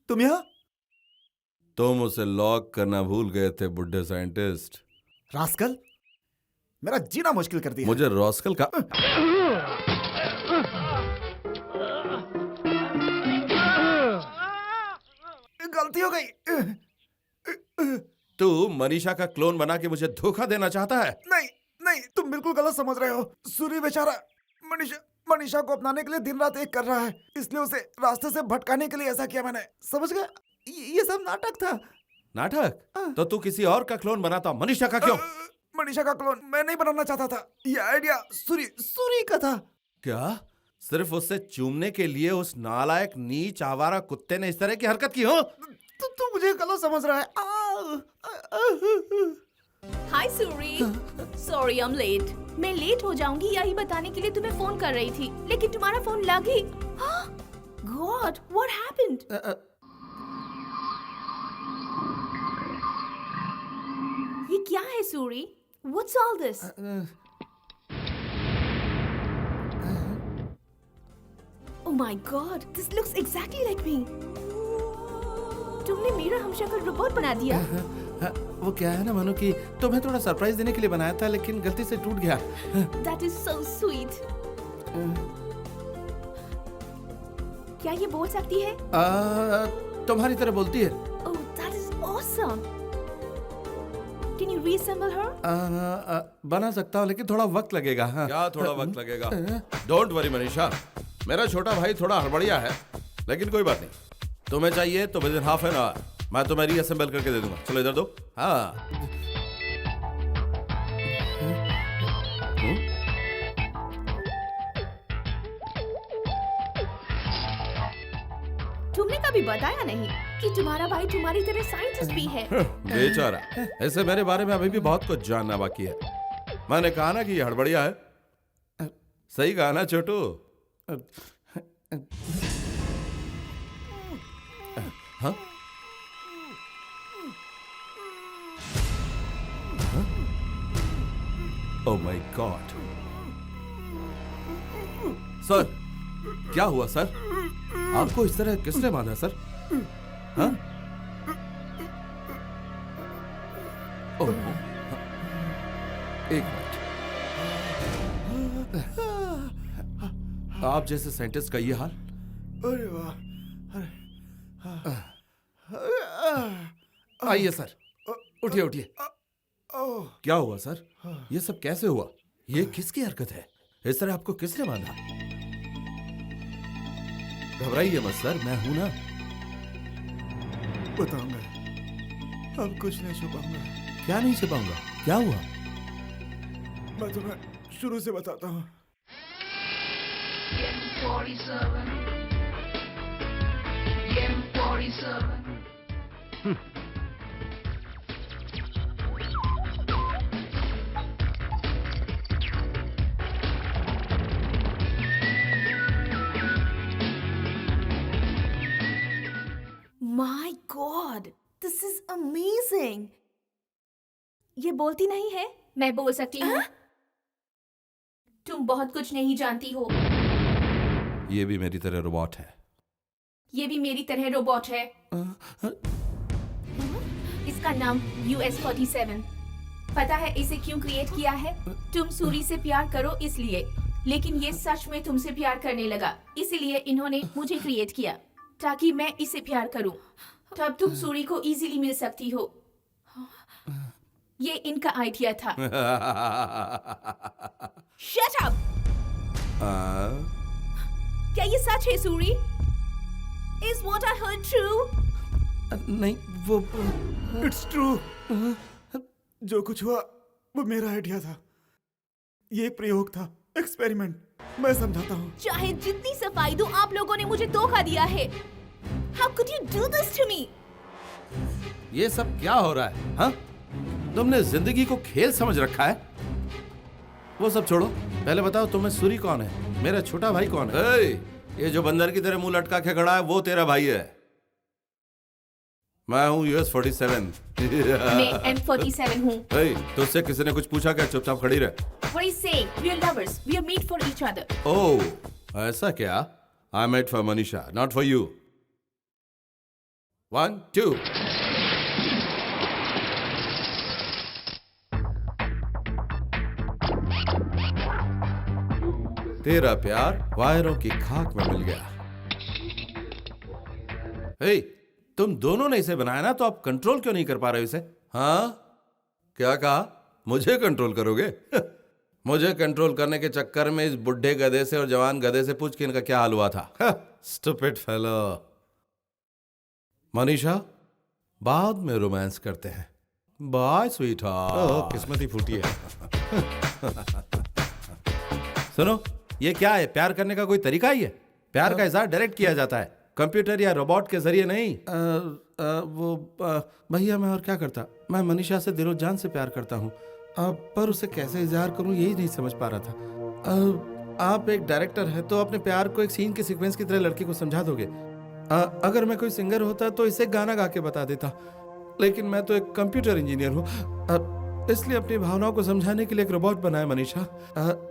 तुम यहाँ? तुम उसे लॉक करना भूल गए थे बुड्ढे साइंटिस्ट। रास्कल, मेरा जीना मुश्किल कर दिया। मुझे रॉस्कल का गलती हो गई। तू मनीषा का क्लोन बना के मुझे धोखा देना चाहता है? नहीं नहीं, तुम बिल्कुल गलत समझ रहे हो। सूरी बेचारा मनीषा को अपनाने के लिए दिन रात एक कर रहा है, इसलिए उसे रास्ते से भटकाने के लिए ऐसा किया मैंने। समझ गया? ये सब नाटक था। नाटक? तो तू किसी और का क्लोन बनाता, मनीषा का क्यों? मनीषा का क्लोन मैं नहीं बनाना चाहता था, ये आइडिया सूरी का था। क्या सिर्फ उससे चूमने के लिए उस नालायक नीच आवारा कुत्ते ने इस तरह की हरकत की हो? तू मुझे गलत समझ रहा है। Hi Suri, sorry I am late. मैं लेट हो जाऊंगी यही बताने के लिए तुम्हें फोन कर रही थी, लेकिन तुम्हारा फोन लग ही। God, what happened? ये क्या है Suri? What's all this? Oh my God, this looks exactly like me. तुमने मेरा हमशक्ल रोबोट बना दिया। वो क्या है ना मनु कि तुम्हें थोड़ा सरप्राइज देने के लिए बनाया था, लेकिन गलती से टूट गया। That is so sweet. क्या ये बोल सकती है? तुम्हारी तरह बोलती है। Oh, that is awesome. Can you reassemble her? बना सकता हूँ, लेकिन थोड़ा वक्त लगेगा। हाँ। क्या थोड़ा वक्त लगेगा? डोंट वरी मनीषा, मेरा छोटा भाई थोड़ा हड़बड़िया है, लेकिन कोई बात नहीं। तुम्हें चाहिए तो with in half an hour मैं तुम्हें रीअसेंबल करके दे दूंगा। चलो इधर दो। हाँ तुमने कभी बताया नहीं कि तुम्हारा भाई तुम्हारी तरह साइंटिस्ट भी है। बेचारा, ऐसे मेरे बारे में अभी भी बहुत कुछ जानना बाकी है। मैंने कहा ना कि ये हड़बड़िया है। सही कहा ना छोटू? हाँ? Oh my God. सर, क्या हुआ सर? आपको इस तरह किसने बांधा सर? हाँ? ओह, एक मिनट। आप जैसे साइंटिस्ट का ये हाल? अरे वाह। आइए सर, उठिए उठिए। क्या हुआ सर? ये सब कैसे हुआ? ये किसकी हरकत है? इस तरह आपको किसने बांधा? घबराइए मत सर, मैं हूं ना। बताऊंगा, अब कुछ नहीं छुपाऊंगा। क्या नहीं छुपाऊंगा? क्या हुआ? मैं तुम्हें शुरू से बताता हूँ। My God, this is amazing. ये बोलती नहीं है? मैं बोल सकती हूँ। तुम बहुत कुछ नहीं जानती हो। ये भी मेरी तरह रोबोट है। ये भी मेरी तरह रोबोट है। इसका नाम US-47। पता है इसे क्यों क्रिएट किया है? तुम सूरी से प्यार करो इसलिए। लेकिन ये सच में तुमसे प्यार करने लगा, इसीलिए इन्होंने मुझे क्रिएट किया ताकि मैं इसे प्यार करूं। तब तुम सूरी को इजीली मिल सकती हो। ये इनका आइडिया था। Shut up! क्या ये सच है Suri? Is what I heard true? नहीं, वो इट्स ट्रू। जो कुछ हुआ वो मेरा आइडिया था। ये एक प्रयोग था, एक्सपेरिमेंट। मैं समझाता हूँ। चाहे जितनी सफाई दो, आप लोगों ने मुझे धोखा दिया है। How could you do this to me? ये सब क्या हो रहा है? हाँ? तुमने जिंदगी को खेल समझ रखा है? वो सब छोड़ो, पहले बताओ तुम्हें सूरी कौन है? मेरा छोटा भाई कौन है? ये जो बंदर की तरह मुंह लटका के खड़ा है वो तेरा भाई है। मैं हूँ US-47। मैं M-47 हूँ। तुझसे किसी ने कुछ पूछा क्या? चुपचाप खड़ी रहे। What is say? We are lovers. We are made for each other. ओह, ऐसा क्या? I made for Manisha, not for you. 1, 2. तेरा प्यार वायरों की खाक में मिल गया। हे, तुम दोनों ने इसे बनाया ना, तो आप कंट्रोल क्यों नहीं कर पा रहे हो इसे? हाँ? क्या कहा? मुझे कंट्रोल करोगे? मुझे कंट्रोल करने के चक्कर में इस बुढ़े गधे से और जवान गधे से पूछ के इनका क्या हाल हुआ था। Stupid fellow. मनीषा, बाद में रोमांस करते हैं। Bye sweetheart. किस्मत ही फूटी है। सुनो, ये क्या है? प्यार करने का कोई तरीका ही है? प्यार का इजहार डायरेक्ट किया जाता है, कंप्यूटर या रोबोट के जरिए नहीं। भैया, मैं और क्या करता? मैं मनीषा से दिलो जान से प्यार करता हूँ, पर उसे कैसे इजहार करूँ यही नहीं समझ पा रहा था। आप एक डायरेक्टर हैं तो अपने प्यार को एक सीन के सीक्वेंस की तरह लड़की को समझा दोगे। अगर मैं कोई सिंगर होता तो इसे गाना गा के बता देता, लेकिन मैं तो एक कंप्यूटर इंजीनियर हूँ, इसलिए अपनी भावनाओं को समझाने के लिए एक रोबोट बनाया। मनीषा,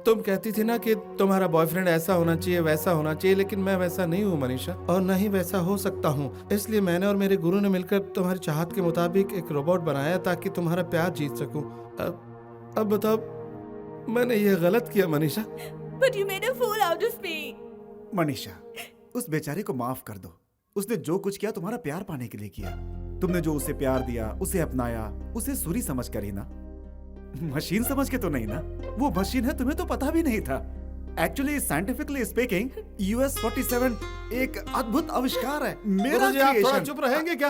तुम कहती थी ना कि तुम्हारा बॉयफ्रेंड ऐसा होना चाहिए, वैसा होना चाहिए, लेकिन मैं वैसा नहीं हूँ मनीषा, और न ही वैसा हो सकता हूँ। इसलिए मैंने और मेरे गुरु ने मिलकर तुम्हारी चाहत के मुताबिक एक रोबोट बनाया ताकि तुम्हारा प्यार जीत सकूं। अब बताओ, मैंने ये गलत किया Manisha? But you made a fool out of me. Manisha, उस बेचारे को माफ कर दो। उसने जो कुछ किया तुम्हारा प्यार पाने के लिए किया। तुमने जो उसे प्यार दिया, उसे अपनाया, उसे सूरी समझ कर ही ना, मशीन समझ के तो नहीं ना। वो मशीन है, तुम्हें तो पता भी नहीं था। एक्चुअली साइंटिफिकली स्पीकिंग US-47 एक अद्भुत आविष्कार है। मेरा गुरुजी आप थोड़ा creation। चुप रहेंगे क्या?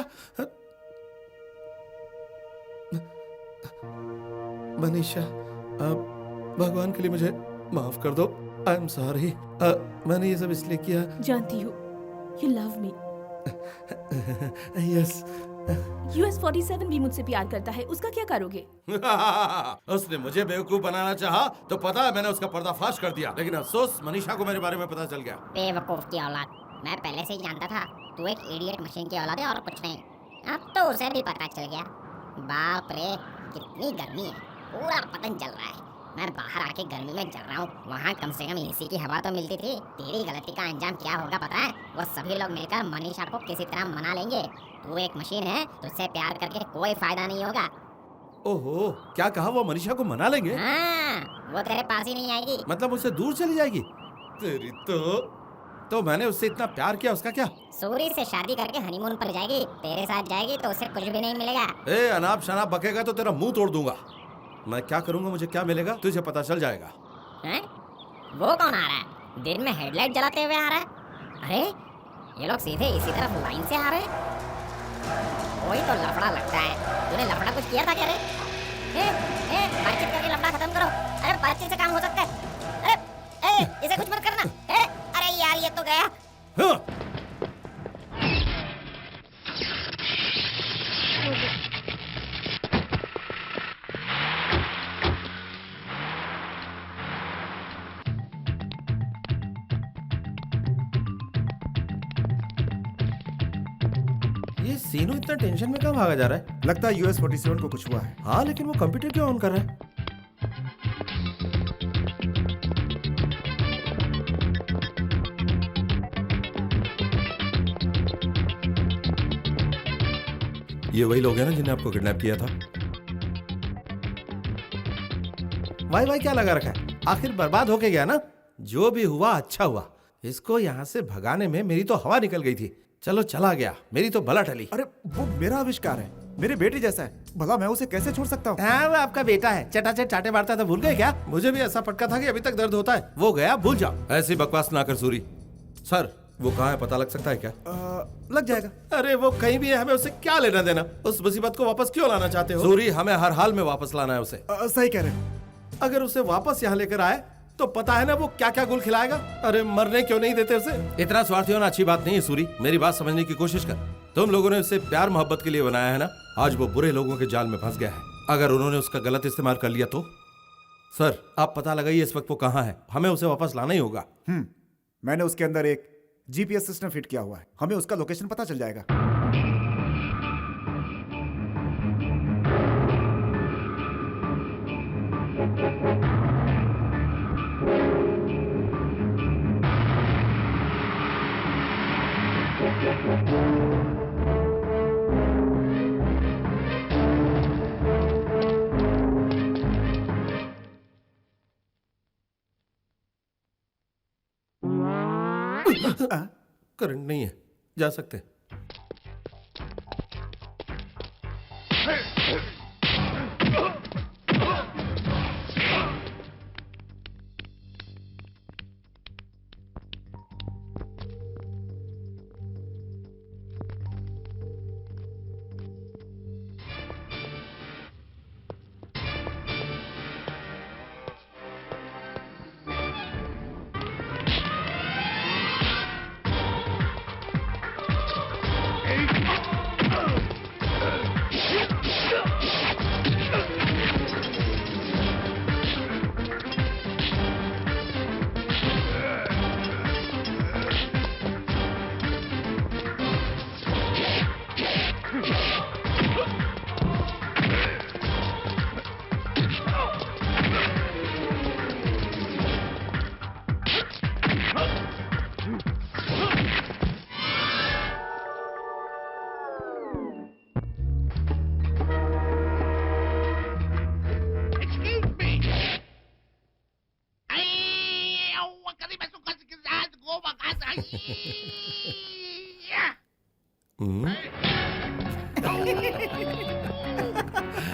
मनीषा, भगवान के लिए मुझे माफ कर दो। आई एम सॉरी। मैंने ये सब इसलिए किया। जानती हूँ, you love me. Yes. US-47 भी मुझसे प्यार करता है, उसका क्या करोगे? उसने मुझे बेवकूफ बनाना चाहा तो पता है मैंने उसका पर्दाफाश कर दिया, लेकिन अफसोस मनीषा को मेरे बारे में पता चल गया। बेवकूफ की औलाद, मैं पहले से ही जानता था तू एक इडियट मशीन की औलाद है और कुछ नहीं। अब तो उसे भी पता चल गया। बाप रे कितनी गर्मी है, पूरा पतन जल रहा है। मैं बाहर आके गर्मी में जल रहा हूँ, वहाँ कम से कम एसी की हवा तो मिलती थी। तेरी गलती का अंजाम क्या होगा पता है? वो सभी लोग मिलकर मनीषा को किसी तरह मना लेंगे। तू एक मशीन है, तुझसे प्यार करके कोई फायदा नहीं होगा। ओहो, क्या कहा? वो मनीषा को मना लेंगे? हाँ, वो तेरे पास ही नहीं आएगी। मतलब उससे दूर चली जाएगी? तेरी तो मैंने उससे इतना प्यार किया, उसका क्या? सूरी से शादी करके हनीमून पर जाएगी, तेरे साथ जाएगी तो उसे कुछ भी नहीं मिलेगा। ए अनाप शनाप बकेगा तो तेरा मुंह तोड़ दूंगा। मैं क्या करूंगा, मुझे क्या मिलेगा, तुझे पता चल जाएगा। हैं? वो कौन आ रहा है? दिन में हेडलाइट जलाते हुए आ रहा है? अरे ये लोग सीधे इसी तरफ लाइन से आ रहे हैं। कोई तो लफड़ा लगता है। तूने लफड़ा कुछ किया था क्या रे? बातचीत करके लफड़ा खत्म करो। अरे बातचीत से काम हो सकता है। अरे इसे कुछ मत करना। अरे यार ये तो गया। हाँ। ये सीनू इतना टेंशन में कहाँ भागा जा रहा है? लगता है US-47 को कुछ हुआ है। हाँ, लेकिन वो कंप्यूटर क्यों ऑन कर रहा है? ये वही लोग हैं ना जिन्हें आपको किडनैप किया था? भाई क्या लगा रखा है? आखिर बर्बाद होके गया ना? जो भी हुआ अच्छा हुआ। इसको यहाँ से भगाने में मेरी तो हवा निकल गई थी। चलो चला गया, मेरी तो भला टली। अरे वो मेरा आविष्कार है, मेरे बेटे जैसा है। भला मैं उसे कैसे छोड़ सकता हूँ? हाँ, वो आपका बेटा है, चटाचट चाटे मारता था, भूल गए क्या? मुझे भी ऐसा पटका था कि अभी तक दर्द होता है। वो गया, भूल जाओ। ऐसी बकवास ना कर सूरी। सर वो कहाँ है, पता लग सकता है क्या? लग जाएगा। अरे वो कहीं भी है, हमें उससे क्या लेना देना? उस मुसीबत को वापस क्यों लाना चाहते हो? सूरी, हमें हर हाल में वापस लाना है उसे। सही कह रहे हैं। अगर उसे वापस यहाँ लेकर आए तो पता है ना वो क्या क्या गुल खिलाएगा। अरे मरने क्यों नहीं देते उसे? इतना स्वार्थी होना अच्छी बात नहीं है सूरी, मेरी बात समझने की कोशिश कर। तुम लोगों ने उसे प्यार मोहब्बत के लिए बनाया है ना, आज वो बुरे लोगों के जाल में फंस गया है। अगर उन्होंने उसका गलत इस्तेमाल कर लिया तो? सर आप पता लगाइए इस वक्त वो कहाँ है, हमें उसे वापस लाना ही होगा। मैंने उसके अंदर एक GPS सिस्टम फिट किया हुआ है, हमें उसका लोकेशन पता चल जाएगा। करंट नहीं है, जा सकते।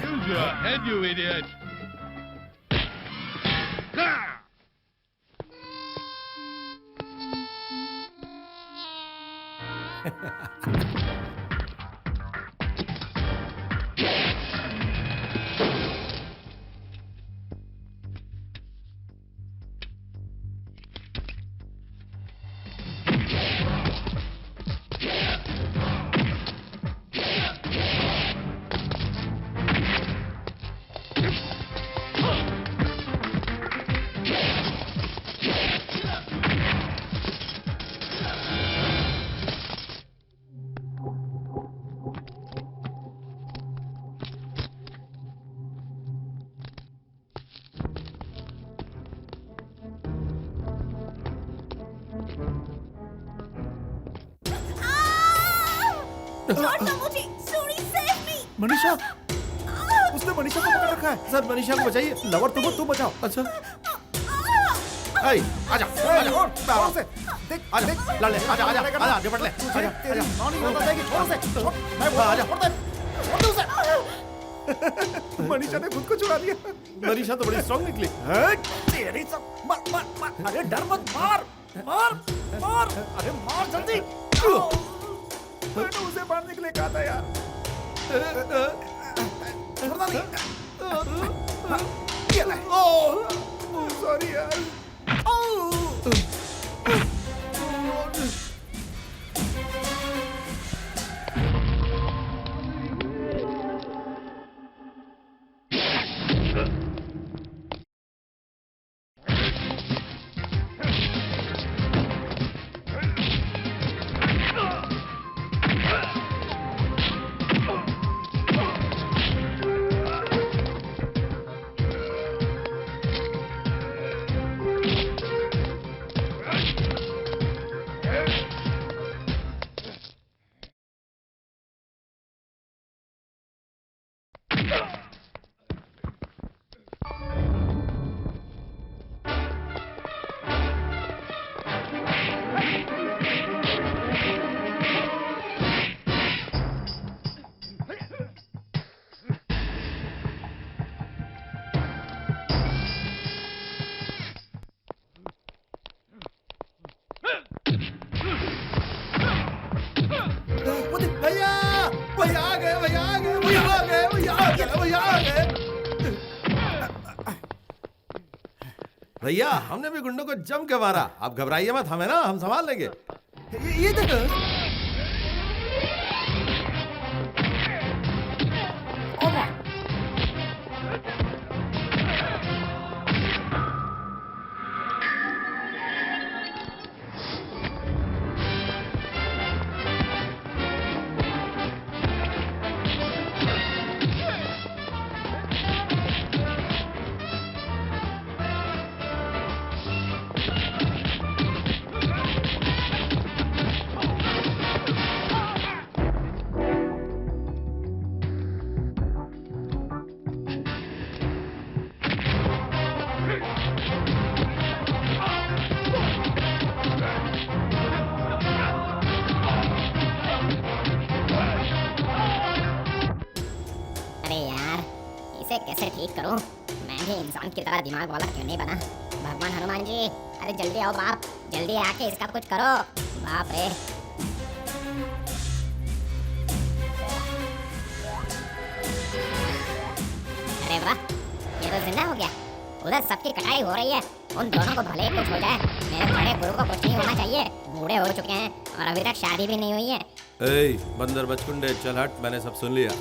Use your head, you idiot! Manisha, उसने मनीषा को पकड़ रखा है। सर मनीषा को बचाइए। लवर तुम हो, तुम बचाओ। अच्छा आजा जोर से देख, आजा देख, लड़ ले, आजा आजा आजा निपट ले, तुझे आजा तेरी आजा नॉनी बता देगी। छोड़ उसे, छोड़, मैं बोल आजा। छोड़ दे, छोड़ दे उसे। मनीषा ने खुद को छुड़ा दिया। मनीषा तो बड़ी स्ट्रांग निकली। तेरी सब मार मार मार, अरे डर मत, मार मार मार, अरे मार जल्दी। मैंने उसे मारने के लिए कहा था यार। छोड़ना नहीं। ये ले। सॉरी यार। भैया हमने भी गुंडों को जम के मारा। आप घबराइए मत, हमें ना, हम संभाल लेंगे। ये देख। कैसे ठीक करूं? मैं भी इंसान की तरह दिमाग वाला क्यों नहीं बना? भगवान हनुमान जी, अरे जल्दी आओ बाप, जल्दी आके इसका कुछ करो। बाप रे। अरे वाह, ये तो जिंदा हो गया। उधर सबकी कटाई हो रही है। उन दोनों को भले ही कुछ हो जाए, मेरे बड़े गुरु को कुछ नहीं होना चाहिए। बूढ़े हो चुके हैं और अभी तक शादी भी नहीं हुई है। ए, बंदर बचकुंडे, चल हट, मैंने सब सुन लिया।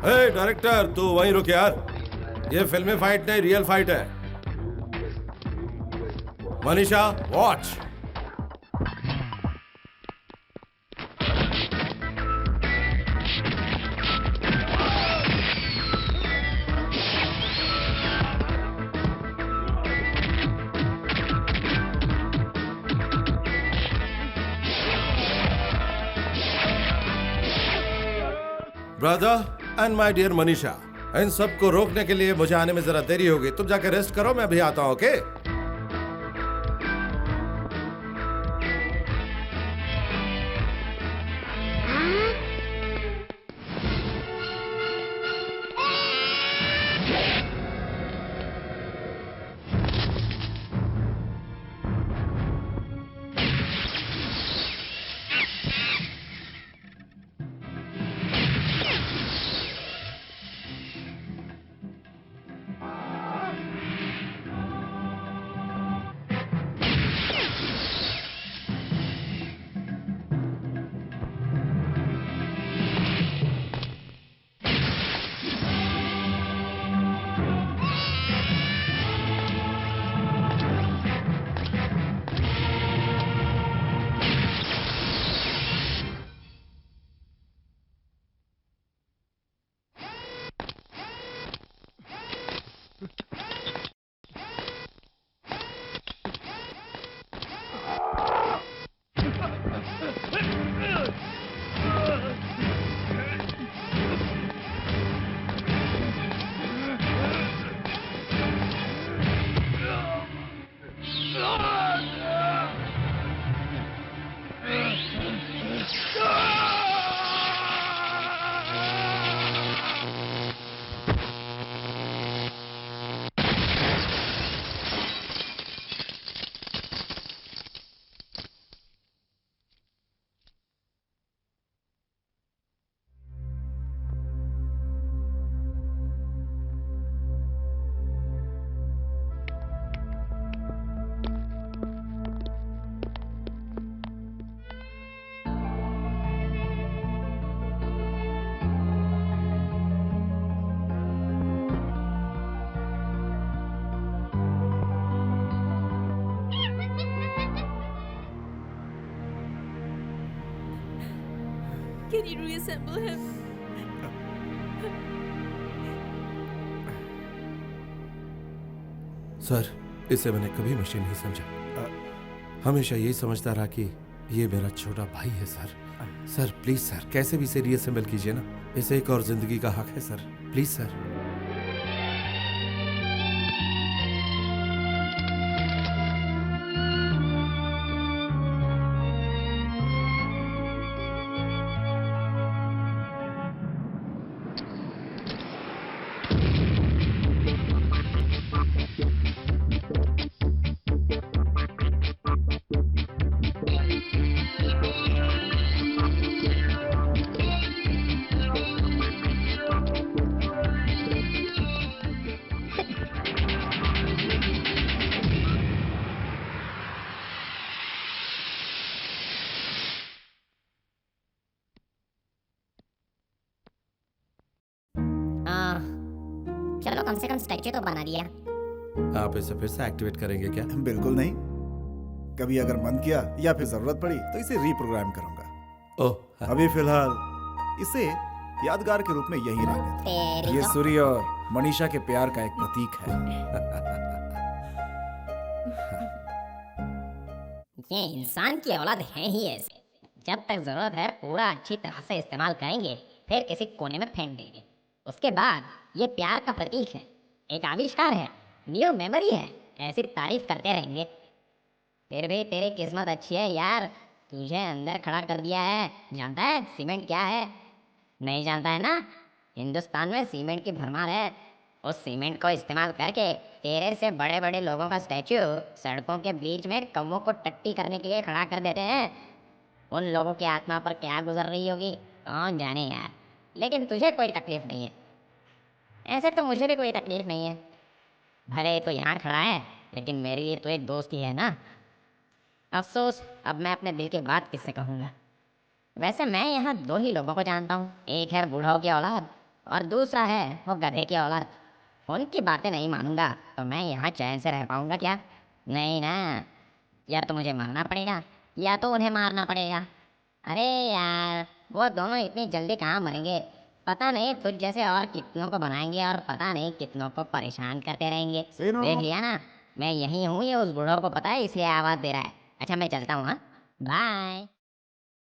ए डायरेक्टर, तू वहीं रुक यार। ये फिल्मी फाइट नहीं, रियल फाइट है। Manisha, watch. Brother and my dear Manisha, इन सबको रोकने के लिए मुझे आने में जरा देरी होगी। तुम जाकर रेस्ट करो, मैं अभी आता हूं, okay? Can you reassemble him? Sir, इसे मैंने कभी मशीन नहीं समझा। हमेशा यही समझता रहा कि ये मेरा छोटा भाई है सर। सर प्लीज सर, कैसे भी इसे रीअसेंबल कीजिए ना। इसे एक और जिंदगी का हक है सर, प्लीज सर। चलो कम से कम स्टैचू तो बना दिया। आप इसे फिर से एक्टिवेट करेंगे क्या? बिल्कुल नहीं। कभी अगर मन किया या फिर जरूरत पड़ी तो इसे रीप्रोग्राम करूंगा। ओह, अभी फिलहाल इसे यादगार के रूप में यही रहने दो। तेरी ये तो- सूर्य और मनीषा के प्यार का एक प्रतीक है। ये इंसान की औलाद है ही ऐसे। जब तक जरूरत है पूरा अच्छी तरह से इस्तेमाल करेंगे, फिर किसी कोने में फेंक देंगे। उसके बाद ये प्यार का प्रतीक है, एक आविष्कार है, न्यू मेमोरी है, ऐसी तारीफ करते रहेंगे। फिर भी तेरी किस्मत अच्छी है यार, तुझे अंदर खड़ा कर दिया है। जानता है सीमेंट क्या है? नहीं जानता है ना? हिंदुस्तान में सीमेंट की भरमार है। उस सीमेंट को इस्तेमाल करके तेरे से बड़े बड़े लोगों का स्टैचू सड़कों के बीच में कौवों को टट्टी करने के लिए खड़ा कर देते हैं। उन लोगों की आत्मा पर क्या गुजर रही होगी कौन जाने यार, लेकिन तुझे कोई तकलीफ नहीं है। ऐसे तो मुझे भी कोई तकलीफ नहीं है। भले तो यहाँ खड़ा है, लेकिन मेरे लिए तो एक दोस्त ही है ना। अफसोस अब मैं अपने दिल की बात किससे कहूँगा। वैसे मैं यहाँ दो ही लोगों को जानता हूँ, एक है बूढ़ों की औलाद और दूसरा है वो गधे की औलाद। उनकी बातें नहीं मानूंगा तो मैं यहाँ चैन से रह पाऊंगा क्या? नहीं ना, या तो मुझे मरना पड़ेगा या तो उन्हें मारना पड़ेगा। अरे यार, वो दोनों इतनी जल्दी कहाँ मरेंगे? पता नहीं तुझ जैसे और कितनों को बनाएंगे और पता नहीं कितनों को परेशान करते रहेंगे। सीनो। देख लिया ना, मैं यही हूँ, ये उस बूढ़ों को पता है इसलिए आवाज़ दे रहा है। अच्छा मैं चलता हूँ, हाँ, बाय।